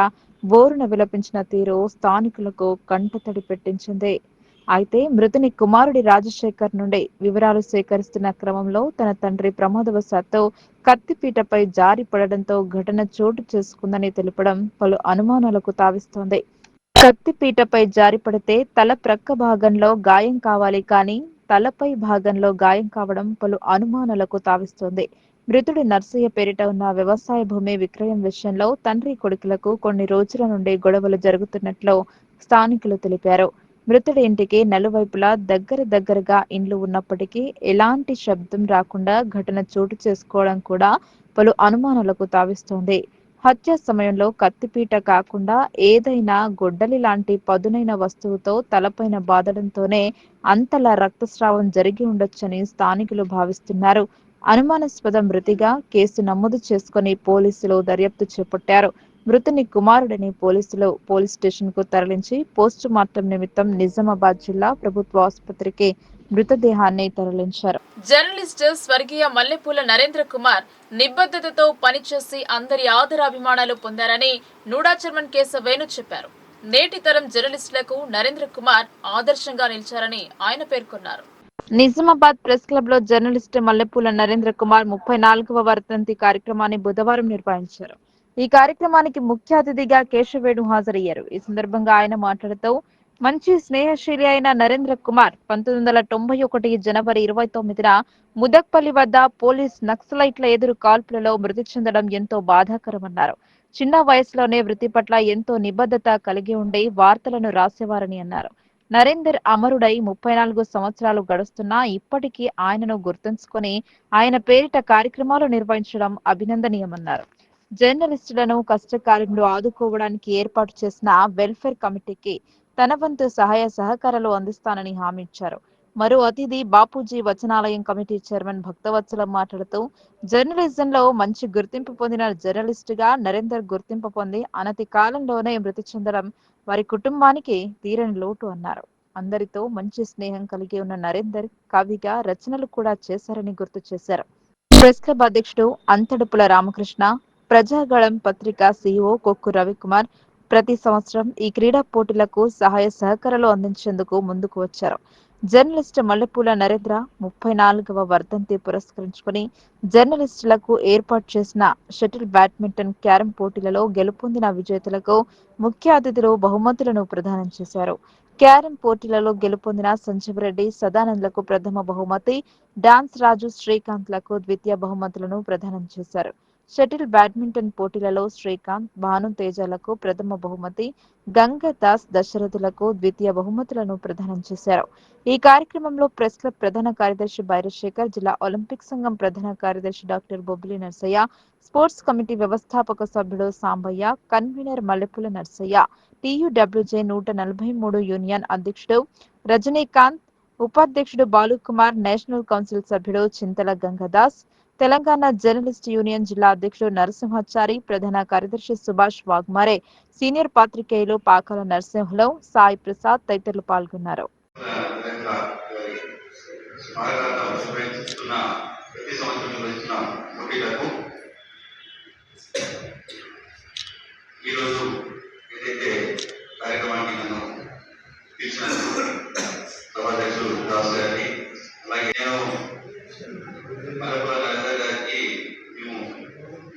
బోరున విలపించిన తీరు స్థానికులకు కంటతడి పెట్టించింది. అయితే మృతుని కుమారుడి రాజశేఖర్ నుండి వివరాలు సేకరిస్తున్న క్రమంలో తన తండ్రి ప్రమాదవశాత్తు కత్తిపీటపై జారి పడడంతో ఘటన చోటు చేసుకుందని తెలపడం పలు అనుమానాలకు తావిస్తోంది. కత్తిపీటపై జారి పడితే తల ప్రక్క భాగంలో గాయం కావాలి కానీ తలపై భాగంలో గాయం కావడం పలు అనుమానాలకు తావిస్తోంది. మృతుడు నర్సయ్య పేరిట ఉన్న వ్యవసాయ భూమి విక్రయం విషయంలో తండ్రి కొడుకులకు కొన్ని రోజుల నుండి గొడవలు జరుగుతున్నట్లు స్థానికులు తెలిపారు. మృతుడి ఇంటికి నలువైపులా దగ్గరగా ఇండ్లు ఉన్నప్పటికీ ఎలాంటి శబ్దం రాకుండా ఘటన చోటు చేసుకోవడం కూడా పలు అనుమానాలకు తావిస్తోంది. హత్య సమయంలో కత్తిపీట కాకుండా ఏదైనా గొడ్డలి లాంటి పదునైన వస్తువుతో తలపైన బాదడంతోనే అంతలా రక్తస్రావం జరిగి ఉండొచ్చని స్థానికులు భావిస్తున్నారు. అనుమానాస్పద మృతిగా కేసు నమోదు చేసుకుని పోలీసులు దర్యాప్తు చేపట్టారు. మృతుని కుమారుడిని పోలీసులు పోలీస్ స్టేషన్ కు తరలించి పోస్టు మార్టం నిమిత్తం నిజామాబాద్ జిల్లా ప్రభుత్వ ఆసుపత్రికి మృతదేహాన్ని తరలించారు.
జర్నలిస్ట్ స్వర్గీయ మల్లెపూల నరేంద్ర కుమార్ నిబద్ధతతో పనిచేసి అందరి ఆదరాభిమానాలు పొందారని నూడా చైర్మన్ కేశవ్ వేణు చెప్పారు. నేటి తరం జర్నలిస్టులకు నరేంద్ర కుమార్ ఆదర్శంగా నిలిచారని ఆయన పేర్కొన్నారు.
నిజామాబాద్ ప్రెస్ క్లబ్ లో జర్నలిస్ట్ మల్లెపూల నరేంద్ర కుమార్ 34వ వర్ధంతి కార్యక్రమాన్ని బుధవారం నిర్వహించారు. ఈ కార్యక్రమానికి ముఖ్య అతిథిగా కేశవేణు హాజరయ్యారు. ఈ సందర్భంగా ఆయన మాట్లాడుతూ మంచి స్నేహశీలి అయిన నరేంద్ర కుమార్ 1991 జనవరి 29న ముదక్పల్లి వద్ద పోలీస్ నక్సలైట్ల ఎదురు కాల్పులలో మృతి చెందడం ఎంతో బాధాకరమన్నారు. చిన్న వయసులోనే వృత్తి పట్ల ఎంతో నిబద్ధత కలిగి ఉండి వార్తలను రాసేవారని అన్నారు. నరేందర్ అమరుడై 34 సంవత్సరాలు గడుస్తున్నా ఇప్పటికీ ఆయనను గుర్తుంచుకొని ఆయన పేరిట కార్యక్రమాలు నిర్వహించడం అభినందనీయమన్నారు. జర్నలిస్టులను కష్టకాలంలో ఆదుకోవడానికి ఏర్పాటు చేసిన వెల్ఫేర్ కమిటీకి తన వంతు సహాయ సహకారాలు అందిస్తానని హామీ ఇచ్చారు. మరో అతిథి బాపూజీ వచనాలయం కమిటీ చైర్మన్ భక్తవత్సలం మాట్లాడుతూ జర్నలిజంలో మంచి గుర్తింపు పొందిన జర్నలిస్టుగా నరేందర్ గుర్తింపు పొంది అనతి కాలంలోనే మృతి చెందడం వారి కుటుంబానికి తీరని లోటు అన్నారు. అందరితో మంచి స్నేహం కలిగి ఉన్న నరేందర్ కవిగా రచనలు కూడా చేశారని గుర్తు చేశారు. ప్రెస్ క్లబ్ అధ్యక్షుడు అంతడుపుల రామకృష్ణ, ప్రజాగళం పత్రిక CEO కొక్కు రవికుమార్ ప్రతి సంవత్సరం ఈ క్రీడా పోటీలకు సహాయ సహకారాలు అందించేందుకు ముందుకు వచ్చారు. జర్నలిస్ట్ మల్లెపూల నరేంద్ర 34వ వర్ధంతి పురస్కరించుకుని జర్నలిస్టులకు ఏర్పాటు చేసిన షటిల్ బ్యాడ్మింటన్ క్యారం పోటీలలో గెలుపొందిన విజేతలకు ముఖ్య అతిథులు బహుమతులను ప్రదానం చేశారు. క్యారం పోటీలలో గెలుపొందిన సంజీవరెడ్డి, సదానందలకు ప్రథమ బహుమతి, డాన్స్ రాజు, శ్రీకాంత్లకు ద్వితీయ బహుమతులను ప్రదానం చేశారు. షటిల్ బ్యాడ్మింటన్ పోటీలలో శ్రీకాంత్, భాను తేజలకు ప్రథమ బహుమతి, గంగాదాస్, దశరథులకు ద్వితీయ బహుమతులను ప్రదానం చేశారు. ఈ కార్యక్రమంలో ప్రెస్ క్లబ్ ప్రధాన కార్యదర్శి బైరశేఖర్, జిల్లా ఒలింపిక్ సంఘం ప్రధాన కార్యదర్శి doctor Bobbili Narsaiah, sports committee వ్యవస్థాపక సభ్యుడు సాంబయ్య, కన్వీనర్ మల్లెపూల నర్సయ్య, TUWJ 143 యూనియన్ అధ్యక్షుడు రజనీకాంత్, ఉపాధ్యక్షుడు బాలుకుమార్, నేషనల్ కౌన్సిల్ సభ్యుడు చింతల గంగాదాస్, తెలంగాణ జర్నలిస్ట్ యూనియన్ జిల్లా అధ్యక్షుడు నరసింహాచారి, ప్రధాన కార్యదర్శి సుభాష్ వాగ్మారే, సీనియర్ పాత్రికేయులు పాకాల నరసింహరావు, సాయి ప్రసాద్ తదితరులు పాల్గొన్నారు.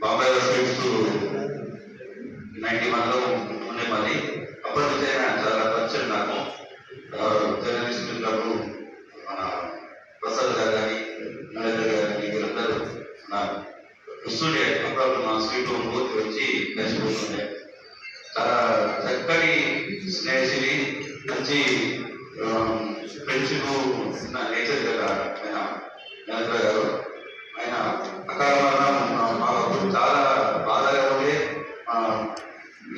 బాబాయ్ వర్సెస్ 91లో ఉండేవాడి. అప్పటి నుంచి చాలా పరిచయం నాకు. జర్నలిస్ట్ క్లబ్ మన ప్రసాద్ గారు కానీ నరేంద్ర గారు కానీ వీళ్ళందరూ నా వస్తుండే. అప్పుడప్పుడు మా స్ట్రీట్ ఊరికి వచ్చి కలిసిపోతుండే. చాలా చక్కటి స్నేహితులు, మంచి ఫ్రెండ్షిప్ ఉన్న నేచర్ కదా ఆయన నరేంద్ర గారు. ఆయన అకాల మాకు చాలా బాధగా ఉండే.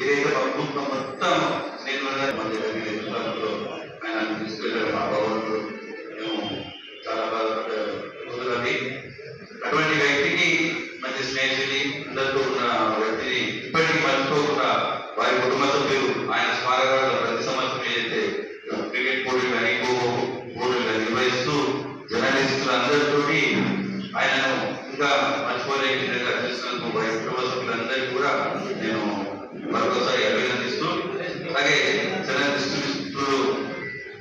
ఏదైతే మా కుటుంబం మొత్తం ఆయన తీసుకెళ్ళారు మా భగవంతుడు. మేము చాలా బాధపడే రోజులని. అటువంటి వ్యక్తికి మంచి స్నేహితుని, అందరితో ఉన్న వ్యక్తిని ఇప్పటికీ మర్చిపోకుండా వారి కుటుంబ సభ్యులు ఆయన స్మారకాలు ప్రతి సంవత్సరం ఏదైతే క్రికెట్ పోటీలు కానీ పోటీలు నిర్వహిస్తూ జర్నలిస్టులు అందరితోటి ఆయనను ఇంకా మర్చిపోలేని విధంగా చేసినందుకు వారి కుటుంబ సభ్యులందరికీ కూడా నేను మరొకసారి అభినందిస్తూ, అలాగే జర్నలిస్టులు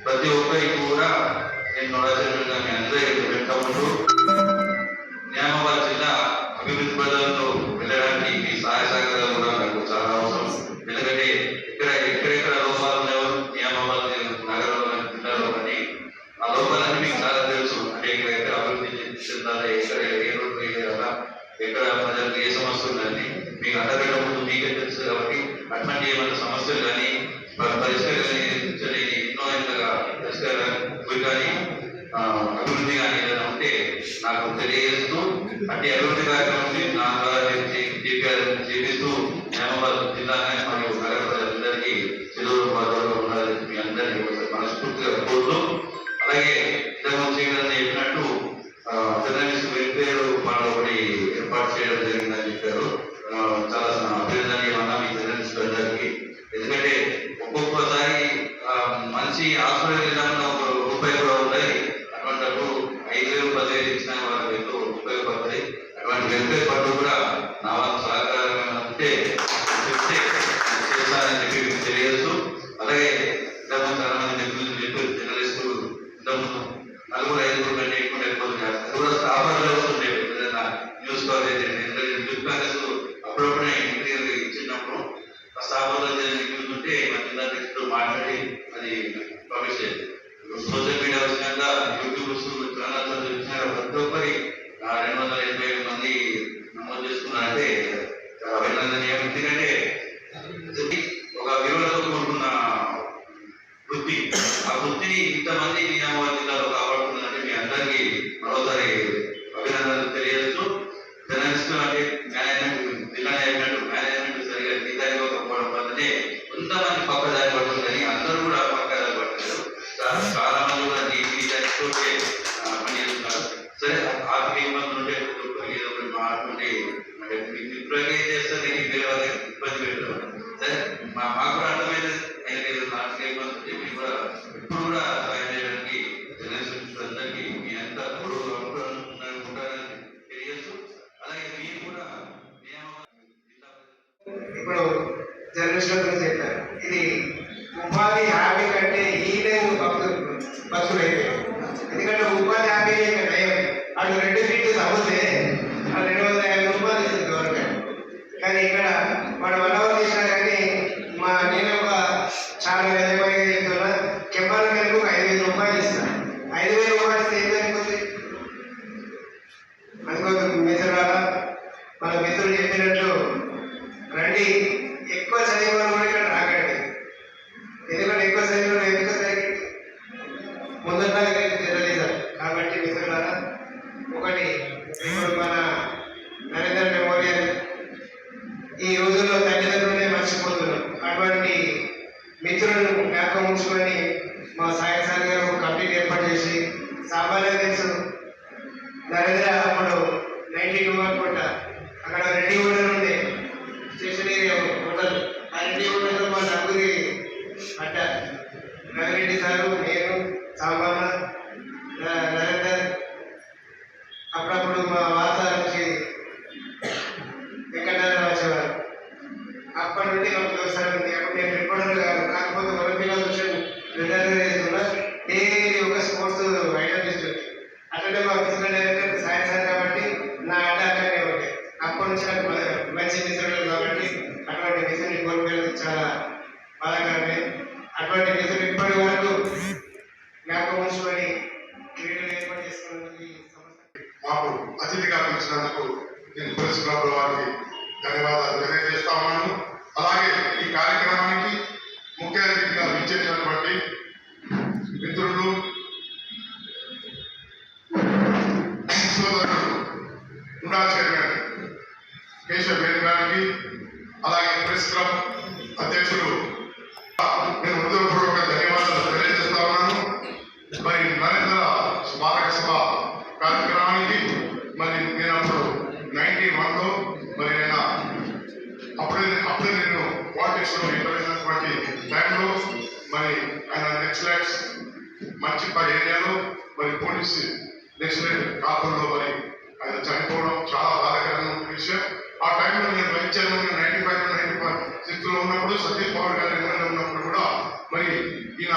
ప్రతి ఒక్కరికి కూడా నేను నోడజర్గా మీ అందరికీ వెంటబడుతూ నిజామాబాద్ జిల్లా అభివృద్ధి పథంలో వెళ్ళడానికి మీ సహాయ సహకారాలు కూడా నాకు చాలా అవసరం. ఎందుకంటే ఎక్కడెక్కడ లోపాలు ఉన్నాయో నిజామాబాద్ నగరంలో జిల్లాలో కానీ ఆ లోపాలన్నీ మీకు చాలా తెలుసు. అంటే ఎక్కడ అభివృద్ధి చెందాలి, ఎక్కడ ఏ రోడ్డు వేయాలా, ఎక్కడ ప్రజలకు ఏ సమస్య ఉందని మీకు అండగడ్డ ముందు మీకే తెలుసు. కాబట్టి అటువంటి ఏమైనా సమస్యలు కానీ పరిష్కరించలేని ఎన్నో ఏళ్ళగా పరిష్కారం కానీ అభివృద్ధి కానీ ఏదైనా ఉంటే నాకు తెలియజేస్తూ అంటే అభివృద్ధి కార్యక్రమం నా ద్వారా చేపిస్తూ నిజామాబాద్ జిల్లా మరియు నగర ప్రజలందరికీ చెరువుల బాధలో ఉండాలని మీ అందరికీ మనస్ఫూర్తిగా కోరుతూ, అలాగే ఇంతకుముందు చేయడం చెప్పినట్టు జర్నలిస్ట్ వెల్ఫేర్ వాళ్ళు ఒకటి ఏర్పాటు చేయడం జరిగిందని చెప్పారు. చాలా అభినందనీయమన్నా మీ జర్నలిస్ట్ అందరికీ. ఎందుకంటే ఒక్కొక్కసారి మంచి హాస్పిటల్ విధానంలో ఒక రూపాయి కూడా ఉంటాయి. అటువంటిప్పుడు 5,000, 10,000 ఇచ్చిన వాళ్ళకి ఎంతో ఉపయోగపడతాయి. అటువంటి వెల్ఫేర్ పట్ల కూడా నా వాళ్ళ సహకారంగా ఉంటే చెప్తే చేస్తానని చెప్పి తెలియజేస్తూ, అలాగే ఇంతకుముందు చాలా మంది జర్నలిస్టులు ఇంతకుముందు మాకు ఇబ్బందులు ఉంటే ఏదో ఒకటి మాట్లాడుకుంటే అంటే మీకు ఇప్పుడే చేస్తుంది వేరే వాళ్ళకి ఇబ్బంది పెట్టారు సరే మాకు కూడా అర్థమైతే ఏదో నాకు ఇబ్బంది ఉంటే మీకు కూడా ఇప్పుడు కూడా సాయం చేయడానికి అందరికీ మీ అంతా ఉంటారని తెలియచ్చు. అలాగే మీరు కూడా
ఇప్పుడు జర్నలిస్టుల గురించి చెప్పారు. ఇది ఉపాధి హామీ కంటే ఈ టైం బస్సులు అయితే ఎందుకంటే ఉపాధి హామీ నయం అటు 2 ఫీట్లు తగ్గితే అది 250 రూపాయలు ఇస్తుంది గవర్నమెంట్. కానీ ఇక్కడ మన వనవరం చేసినా కానీ నేను ఒక చాలా వేలపైగా చెప్తున్నా కెంపాల మేరకు 5,000 రూపాయలు ఇస్తాను. 5,000 రూపాయలు ఇస్తే ఏం అనుకోండి మిత్రులారా, మన మిత్రులు చెప్పినట్లు రండి. ఎక్కువ చదివిన కూడా ఇక్కడ రాకండి. ఎందుకంటే ఎక్కువ చదివిన ఎందుకు ముందుగా జర్నలిజం కాబట్టి మిత్రులారా, ఒకటి ఇప్పుడు మన నరేంద్ర మెమోరియల్ ఈ రోజుల్లో తల్లిదండ్రులనే మర్చిపోతున్నాం. అటువంటి మిత్రులను జ్ఞాపకం ఉంచుకొని మా సాయి సార్ గారు కంప్లీట్ ఏర్పాటు చేసి సామాన్య తెలుసు నరేంద్ర అప్పుడు 92 అనుకుంటా అక్కడ రెడ్డి హోటల్ ఉండే స్టేషన్ ఏరియా హోటల్. ఆ రెడ్డి హోటల్లో మా నలుగురి అడ్డ రవిరెడ్డి సారు, నేను, సాంబన్న, నరేందర్, అప్పుడప్పుడు మా వార్త నుంచి వెంకటనారాయణ వచ్చేవారు. అప్పటి నుండి నాకు వ్యవసాయం ఉంది. అప్పుడు నేను రిపోర్టర్ కాదు, కాకపోతే ఒలింపిక్ విషయం రిటైర్ చేసుకున్నా డైలీ ఒక స్పోర్ట్స్ ఐటమ్ ఇస్తుంది. అట్లనే మా ఫిజికల్ డైరెక్టర్ సాయం సార్ కాబట్టి నా అడ్డ అక్కడనే ఉంటాయి. అప్పటి నుంచి నాకు మంచి మిత్రులు కాబట్టి అటువంటి మిత్రుని కోల్పోయేది చాలా బాధాకరమే. అటువంటి మిత్రులు ఇప్పటి వరకు జ్ఞాపకం ఉంచుకొని క్రీడలు ఏర్పాటు చేసుకున్నందుకు
మాకు అతిథిగా పిలిచినందుకు నేను పోలీసు క్లబ్ వారికి ధన్యవాదాలు తెలియజేస్తా ఉన్నాను. అలాగే ఈ కార్యక్రమానికి ముఖ్య అతిథిగా విచ్చేసినటువంటి మిత్రులు సోదరుడు ఉండా చైర్మన్ కేశవ్ వేణు గారికి, అలాగే ప్రెస్ క్లబ్ అధ్యక్షుడు నేను హృదయపూర్వక ధన్యవాదాలు తెలియజేస్తా ఉన్నాను. మరి నరేంద్ర స్మారక సభ కార్యక్రమానికి మరి నేను అప్పుడు 91లో మరి నేను అప్పుడే నేను పాలిటిక్స్లో ఎదురైనటువంటి టైంలో మరి ఆయన నెక్స్ట్ మంచిపల్లి ఏరియాలో మరి పోలీసు నెక్స్ట్ కాపుల్లో మరి ఆయన చనిపోవడం చాలా బాధాకరమైన విషయం. ఆ టైంలో నేను వైస్ చైర్మన్ 95-96లో ఉన్నప్పుడు సతీష్ పవార్ గారు ఎమ్మెల్యే ఉన్నప్పుడు కూడా మరి ఈయన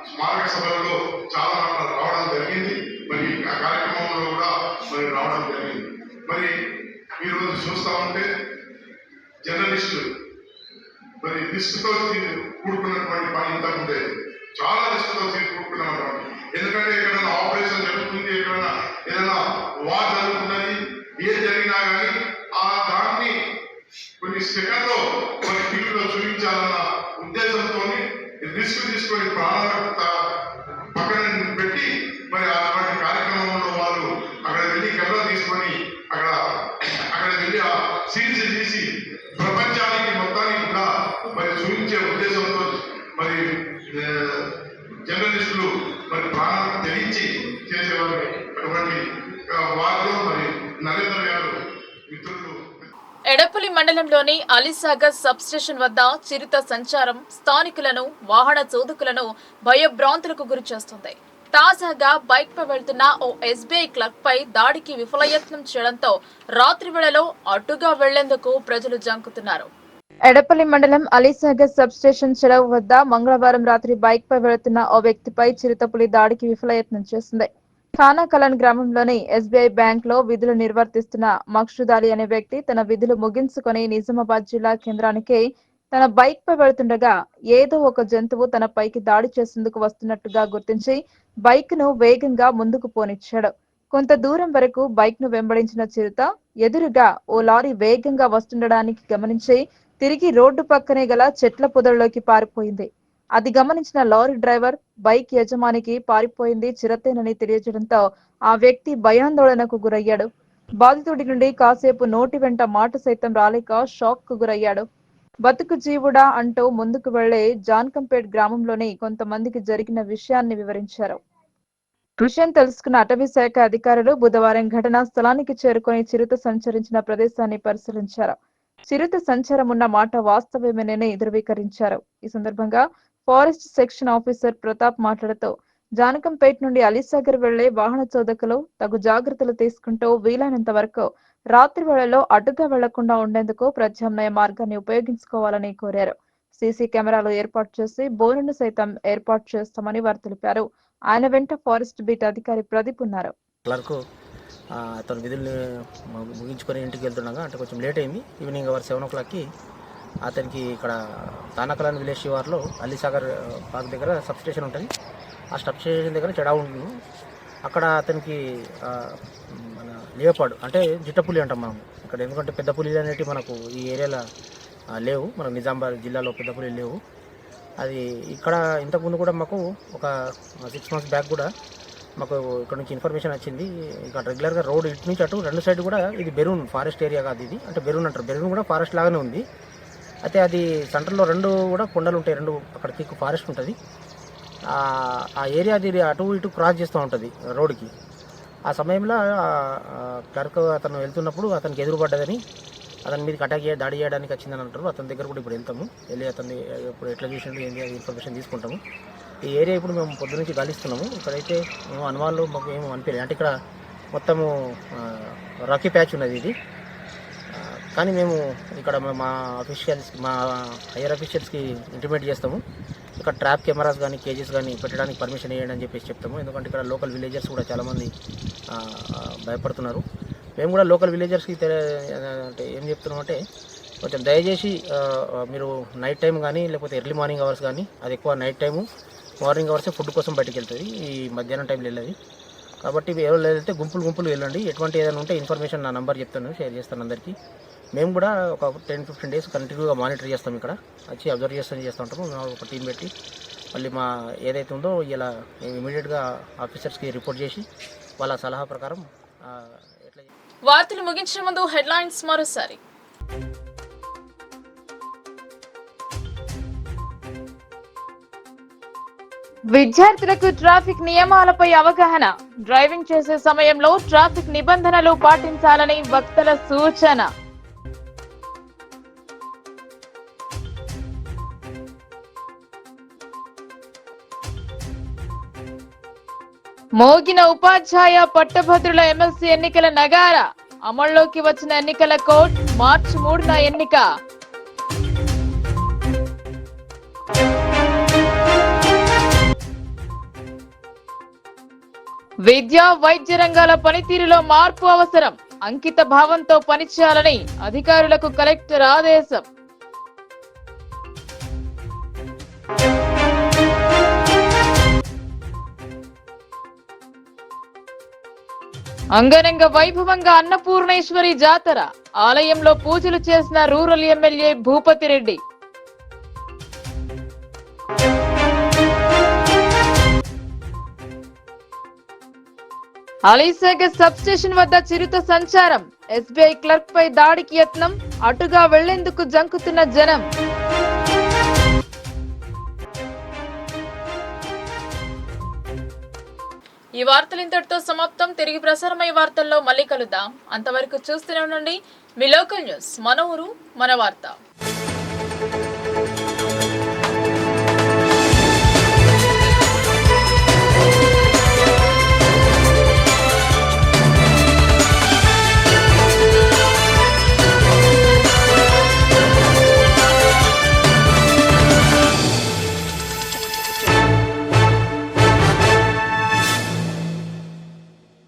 స్మారక సభలలో చాలా మాటలు రావడం జరిగింది. మరి ఆ కార్యక్రమంలో కూడా మరి రావడం జరిగింది. మరి ఈరోజు చూస్తూ ఉంటే జర్నలిస్టులు మరి రిస్క్తో కూడుకున్నటువంటి పని ఇంతకుముందే చాలా రిస్క్తో కూడుకున్నటువంటి. ఎందుకంటే ఎక్కడైనా ఆపరేషన్ జరుగుతుంది, ఎక్కడైనా ఏదైనా వార్ జరుగుతున్నది, ఏది జరిగినా కానీ ఆ దాన్ని కొన్ని సెకండ్లో మరి టీవీలో చూపించాలన్న ఉద్దేశంతో రిస్క్ తీసుకొని ప్రాణాలను పక్కన పెట్టి మరి అటువంటి కార్యక్రమంలో వాళ్ళు అక్కడ వెళ్ళి కెమెరా తీసుకొని అక్కడ వెళ్ళి ఆ సీన్స్ తీసి ప్రపంచానికి మొత్తానికి కూడా మరి చూపించే ఉద్దేశంతో మరి జర్నలిస్టులు మరి ప్రాణాలను తెగించి చేసేవారు. అటువంటి వారిలో మరి నరేంద్ర గారు మిత్రులు.
ఎడపల్లి మండలంలోని అలీసాగర్ సబ్ స్టేషన్ వద్ద చిరుత సంచారం స్థానికులను, వాహన చోదకులను భయభ్రాంతులకు గురి చేస్తుంది. తాజాగా బైక్ పై వెళ్తున్న ఓ ఎస్బీఐ క్లర్క్ పై దాడికి విఫలయత్నం చేయడంతో రాత్రి వేళలో అటుగా వెళ్లేందుకు ప్రజలు జంకుతున్నారు.
ఎడపల్లి మండలం అలీసాగర్ సబ్ స్టేషన్ చెరువు వద్ద మంగళవారం రాత్రి బైక్ పై వెళుతున్న ఓ వ్యక్తిపై చిరుతపులి దాడికి విఫలయత్నం చేసింది. ఖానాకలన్ గ్రామంలోని ఎస్బీఐ బ్యాంక్ లో విధులు నిర్వర్తిస్తున్న మక్సూద్ అలీ అనే వ్యక్తి తన విధులు ముగించుకొని నిజామాబాద్ జిల్లా కేంద్రానికి తన బైక్ పై వెళ్తుండగా ఏదో ఒక జంతువు తన పైకి దాడి చేసేందుకు వస్తున్నట్టుగా గుర్తించి బైక్ ను వేగంగా ముందుకు పోనిచ్చాడు. కొంత దూరం వరకు బైక్ ను వెంబడించిన చిరుత ఎదురుగా ఓ లారీ వేగంగా వస్తుండడానికి గమనించి తిరిగి రోడ్డు పక్కనే గల చెట్ల పొదల్లోకి పారిపోయింది. అది గమనించిన లారీ డ్రైవర్ బైక్ యజమానికి పారిపోయింది చిరతేనని తెలియజేయడంతో ఆ వ్యక్తి భయాందోళనకు గురయ్యాడు. బాధితుడి నుండి కాసేపు నోటి వెంట మాట సైతం రాలేక షాక్ కు గురయ్యాడు. బతుకు జీవుడా అంటూ ముందుకు వెళ్లే జాన్కంపేట్ గ్రామంలోని కొంతమందికి జరిగిన విషయాన్ని వివరించారు. విషయం తెలుసుకున్న అటవీ శాఖ అధికారులు బుధవారం ఘటనా స్థలానికి చేరుకుని చిరుత సంచరించిన ప్రదేశాన్ని పరిశీలించారు. చిరుత సంచారం ఉన్న మాట వాస్తవమేనని ధృవీకరించారు. ఈ సందర్భంగా ఫారెస్ట్ సెక్షన్ ఆఫీసర్ ప్రతాప్ మాట్లాడుతూ జానకంపేట నుండి అలీసాగర్ వెళ్లే వాహన చోదకులు తగు జాగ్రత్తలు తీసుకుంటూ వీలైనంత వరకు రాత్రి వేళల్లో అడ్డుగా వెళ్లకుండా ఉండేందుకు ప్రత్యామ్నాయ మార్గాన్ని ఉపయోగించుకోవాలని కోరారు. సీసీ కెమెరాలు ఏర్పాటు చేసి బోనును సైతం ఏర్పాటు చేస్తామని వారు తెలిపారు. ఆయన వెంట ఫారెస్ట్ బీట్ అధికారి ప్రదీప్ ఉన్నారు.
క్లర్క్ అతను విధుల్ని ముగించుకొని ఇంటికి వెళ్తుండగా అంటే కొంచెం లేట్ అయింది. ఈవినింగ్ అవర్ 7 o'clockకి అతనికి ఇక్కడ తానకలాన్ విలేజ్ శివార్లో అలీసాగర్ పార్క్ దగ్గర సబ్ స్టేషన్ ఉంటుంది. ఆ సబ్ స్టేషన్ దగ్గర చెడా ఉంటుంది. అక్కడ అతనికి మన లేపాడు అంటే జిట్టపులి అంటాం మనం ఇక్కడ. ఎందుకంటే పెద్ద పులిలు అనేవి మనకు ఈ ఏరియాలో లేవు. మన నిజామాబాద్ జిల్లాలో పెద్ద పులి లేవు. అది ఇక్కడ ఇంతకుముందు కూడా మాకు ఒక 6 months బ్యాక్ కూడా మాకు ఇక్కడ నుంచి ఇన్ఫర్మేషన్ వచ్చింది. ఇక్కడ రెగ్యులర్గా రోడ్ ఇటు నుంచి అటు 2 సైడ్ కూడా ఇది బెరూన్ ఫారెస్ట్ ఏరియా కాదు ఇది. అంటే బెరూన్ అంటారు. బెరూన్ కూడా ఫారెస్ట్ లాగానే ఉంది. అయితే అది సెంటర్లో 2 కూడా కొండలు ఉంటాయి. 2 అక్కడ థిక్ ఫారెస్ట్ ఉంటుంది. ఆ ఏరియా అది అటు ఇటు క్రాస్ చేస్తూ ఉంటుంది రోడ్కి. ఆ సమయంలో క్లర్క్ అతను వెళ్తున్నప్పుడు అతనికి ఎదురుపడ్డదని అతని మీదకి దాడి చేయడానికి వచ్చిందని అంటారు. అతని దగ్గర కూడా ఇప్పుడు వెళ్తాము. వెళ్ళి అతన్ని ఇప్పుడు ఎట్లా చూసిండు ఏంటి అది ఇన్ఫర్మేషన్ తీసుకుంటాము. ఈ ఏరియా ఇప్పుడు మేము పొద్దు నుంచి గాలిస్తున్నాము. ఇక్కడైతే మేము అనుమానాలు మాకు ఏమో అనిపించలేదు. అంటే ఇక్కడ మొత్తము రాకీ ప్యాచ్ ఉన్నది ఇది. కానీ మేము ఇక్కడ మా హైయర్ అఫీషియల్స్కి ఇంటిమేట్ చేస్తాము. ఇక్కడ ట్రాప్ కెమెరాస్ కానీ కేజెస్ కానీ పెట్టడానికి పర్మిషన్ ఇవ్వండి అని చెప్పేసి చెప్తాము. ఎందుకంటే ఇక్కడ లోకల్ విలేజర్స్ కూడా చాలామంది భయపడుతున్నారు. మేము కూడా లోకల్ విలేజర్స్కి అంటే ఏం చెప్తున్నాం అంటే కొంచెం దయచేసి మీరు నైట్ టైం కానీ లేకపోతే ఎర్లీ మార్నింగ్ అవర్స్ కానీ, అది ఎక్కువ నైట్ టైము మార్నింగ్ అవర్సే ఫుడ్ కోసం బయటికి వెళ్తుంది. ఈ మధ్యాహ్నం టైంలో వెళ్ళదు. కాబట్టి ఎవరు వెళ్తే గుంపులు వెళ్ళండి. ఎటువంటి ఏదైనా ఉంటే ఇన్ఫర్మేషన్ నా నంబర్ చెప్తాను, షేర్ చేస్తాను అందరికీ. మేము కూడా ఒక 10-15 days కంటిన్యూగా మానిటర్ చేస్తాం. ఇక్కడ వచ్చి అబ్జర్వ్ చేస్తూ ఉంటాము. ఒక టీం పెట్టి మళ్ళీ మా ఏదైతే ఉందో ఇలా ఇమీడియట్గా ఆఫీసర్స్కి రిపోర్ట్ చేసి వాళ్ళ సలహా ప్రకారం ఎట్లా.
వార్తలు ముగించే ముందు హెడ్లైన్స్ మరోసారి.
విద్యార్థులకు ట్రాఫిక్ నియమాలపై అవగాహన. డ్రైవింగ్ చేసే సమయంలో ట్రాఫిక్ నిబంధనలు పాటించాలని వక్తల సూచన. మోగిన ఉపాధ్యాయ పట్టభద్రుల ఎమ్మెల్సీ ఎన్నికల నగారా. అమల్లోకి వచ్చిన ఎన్నికల కోడ్. మార్చి 3న ఎన్నిక. విద్యా వైద్య రంగాల పనితీరులో మార్పు అవసరం. అంకిత భావంతో పనిచేయాలని అధికారులకు కలెక్టర్ ఆదేశం. అంగరంగ వైభవంగా అన్నపూర్ణేశ్వరి జాతర. ఆలయంలో పూజలు చేసిన rural MLA Bhupathi Reddy. Alisagar sub station వద్ద చిరుత సంచారం. ఎస్బీఐ క్లర్క్ పై దాడికి యత్నం. అటుగా వెళ్లేందుకు జంకుతున్న జనం.
ఈ వార్తలు ఇంతటితో సమాప్తం. తిరిగి ప్రసారమయ్యే వార్తల్లో మళ్ళీ కలుద్దాం. అంతవరకు చూస్తూనే ఉండండి మీ లోకల్ న్యూస్. మన ఊరు మన వార్త.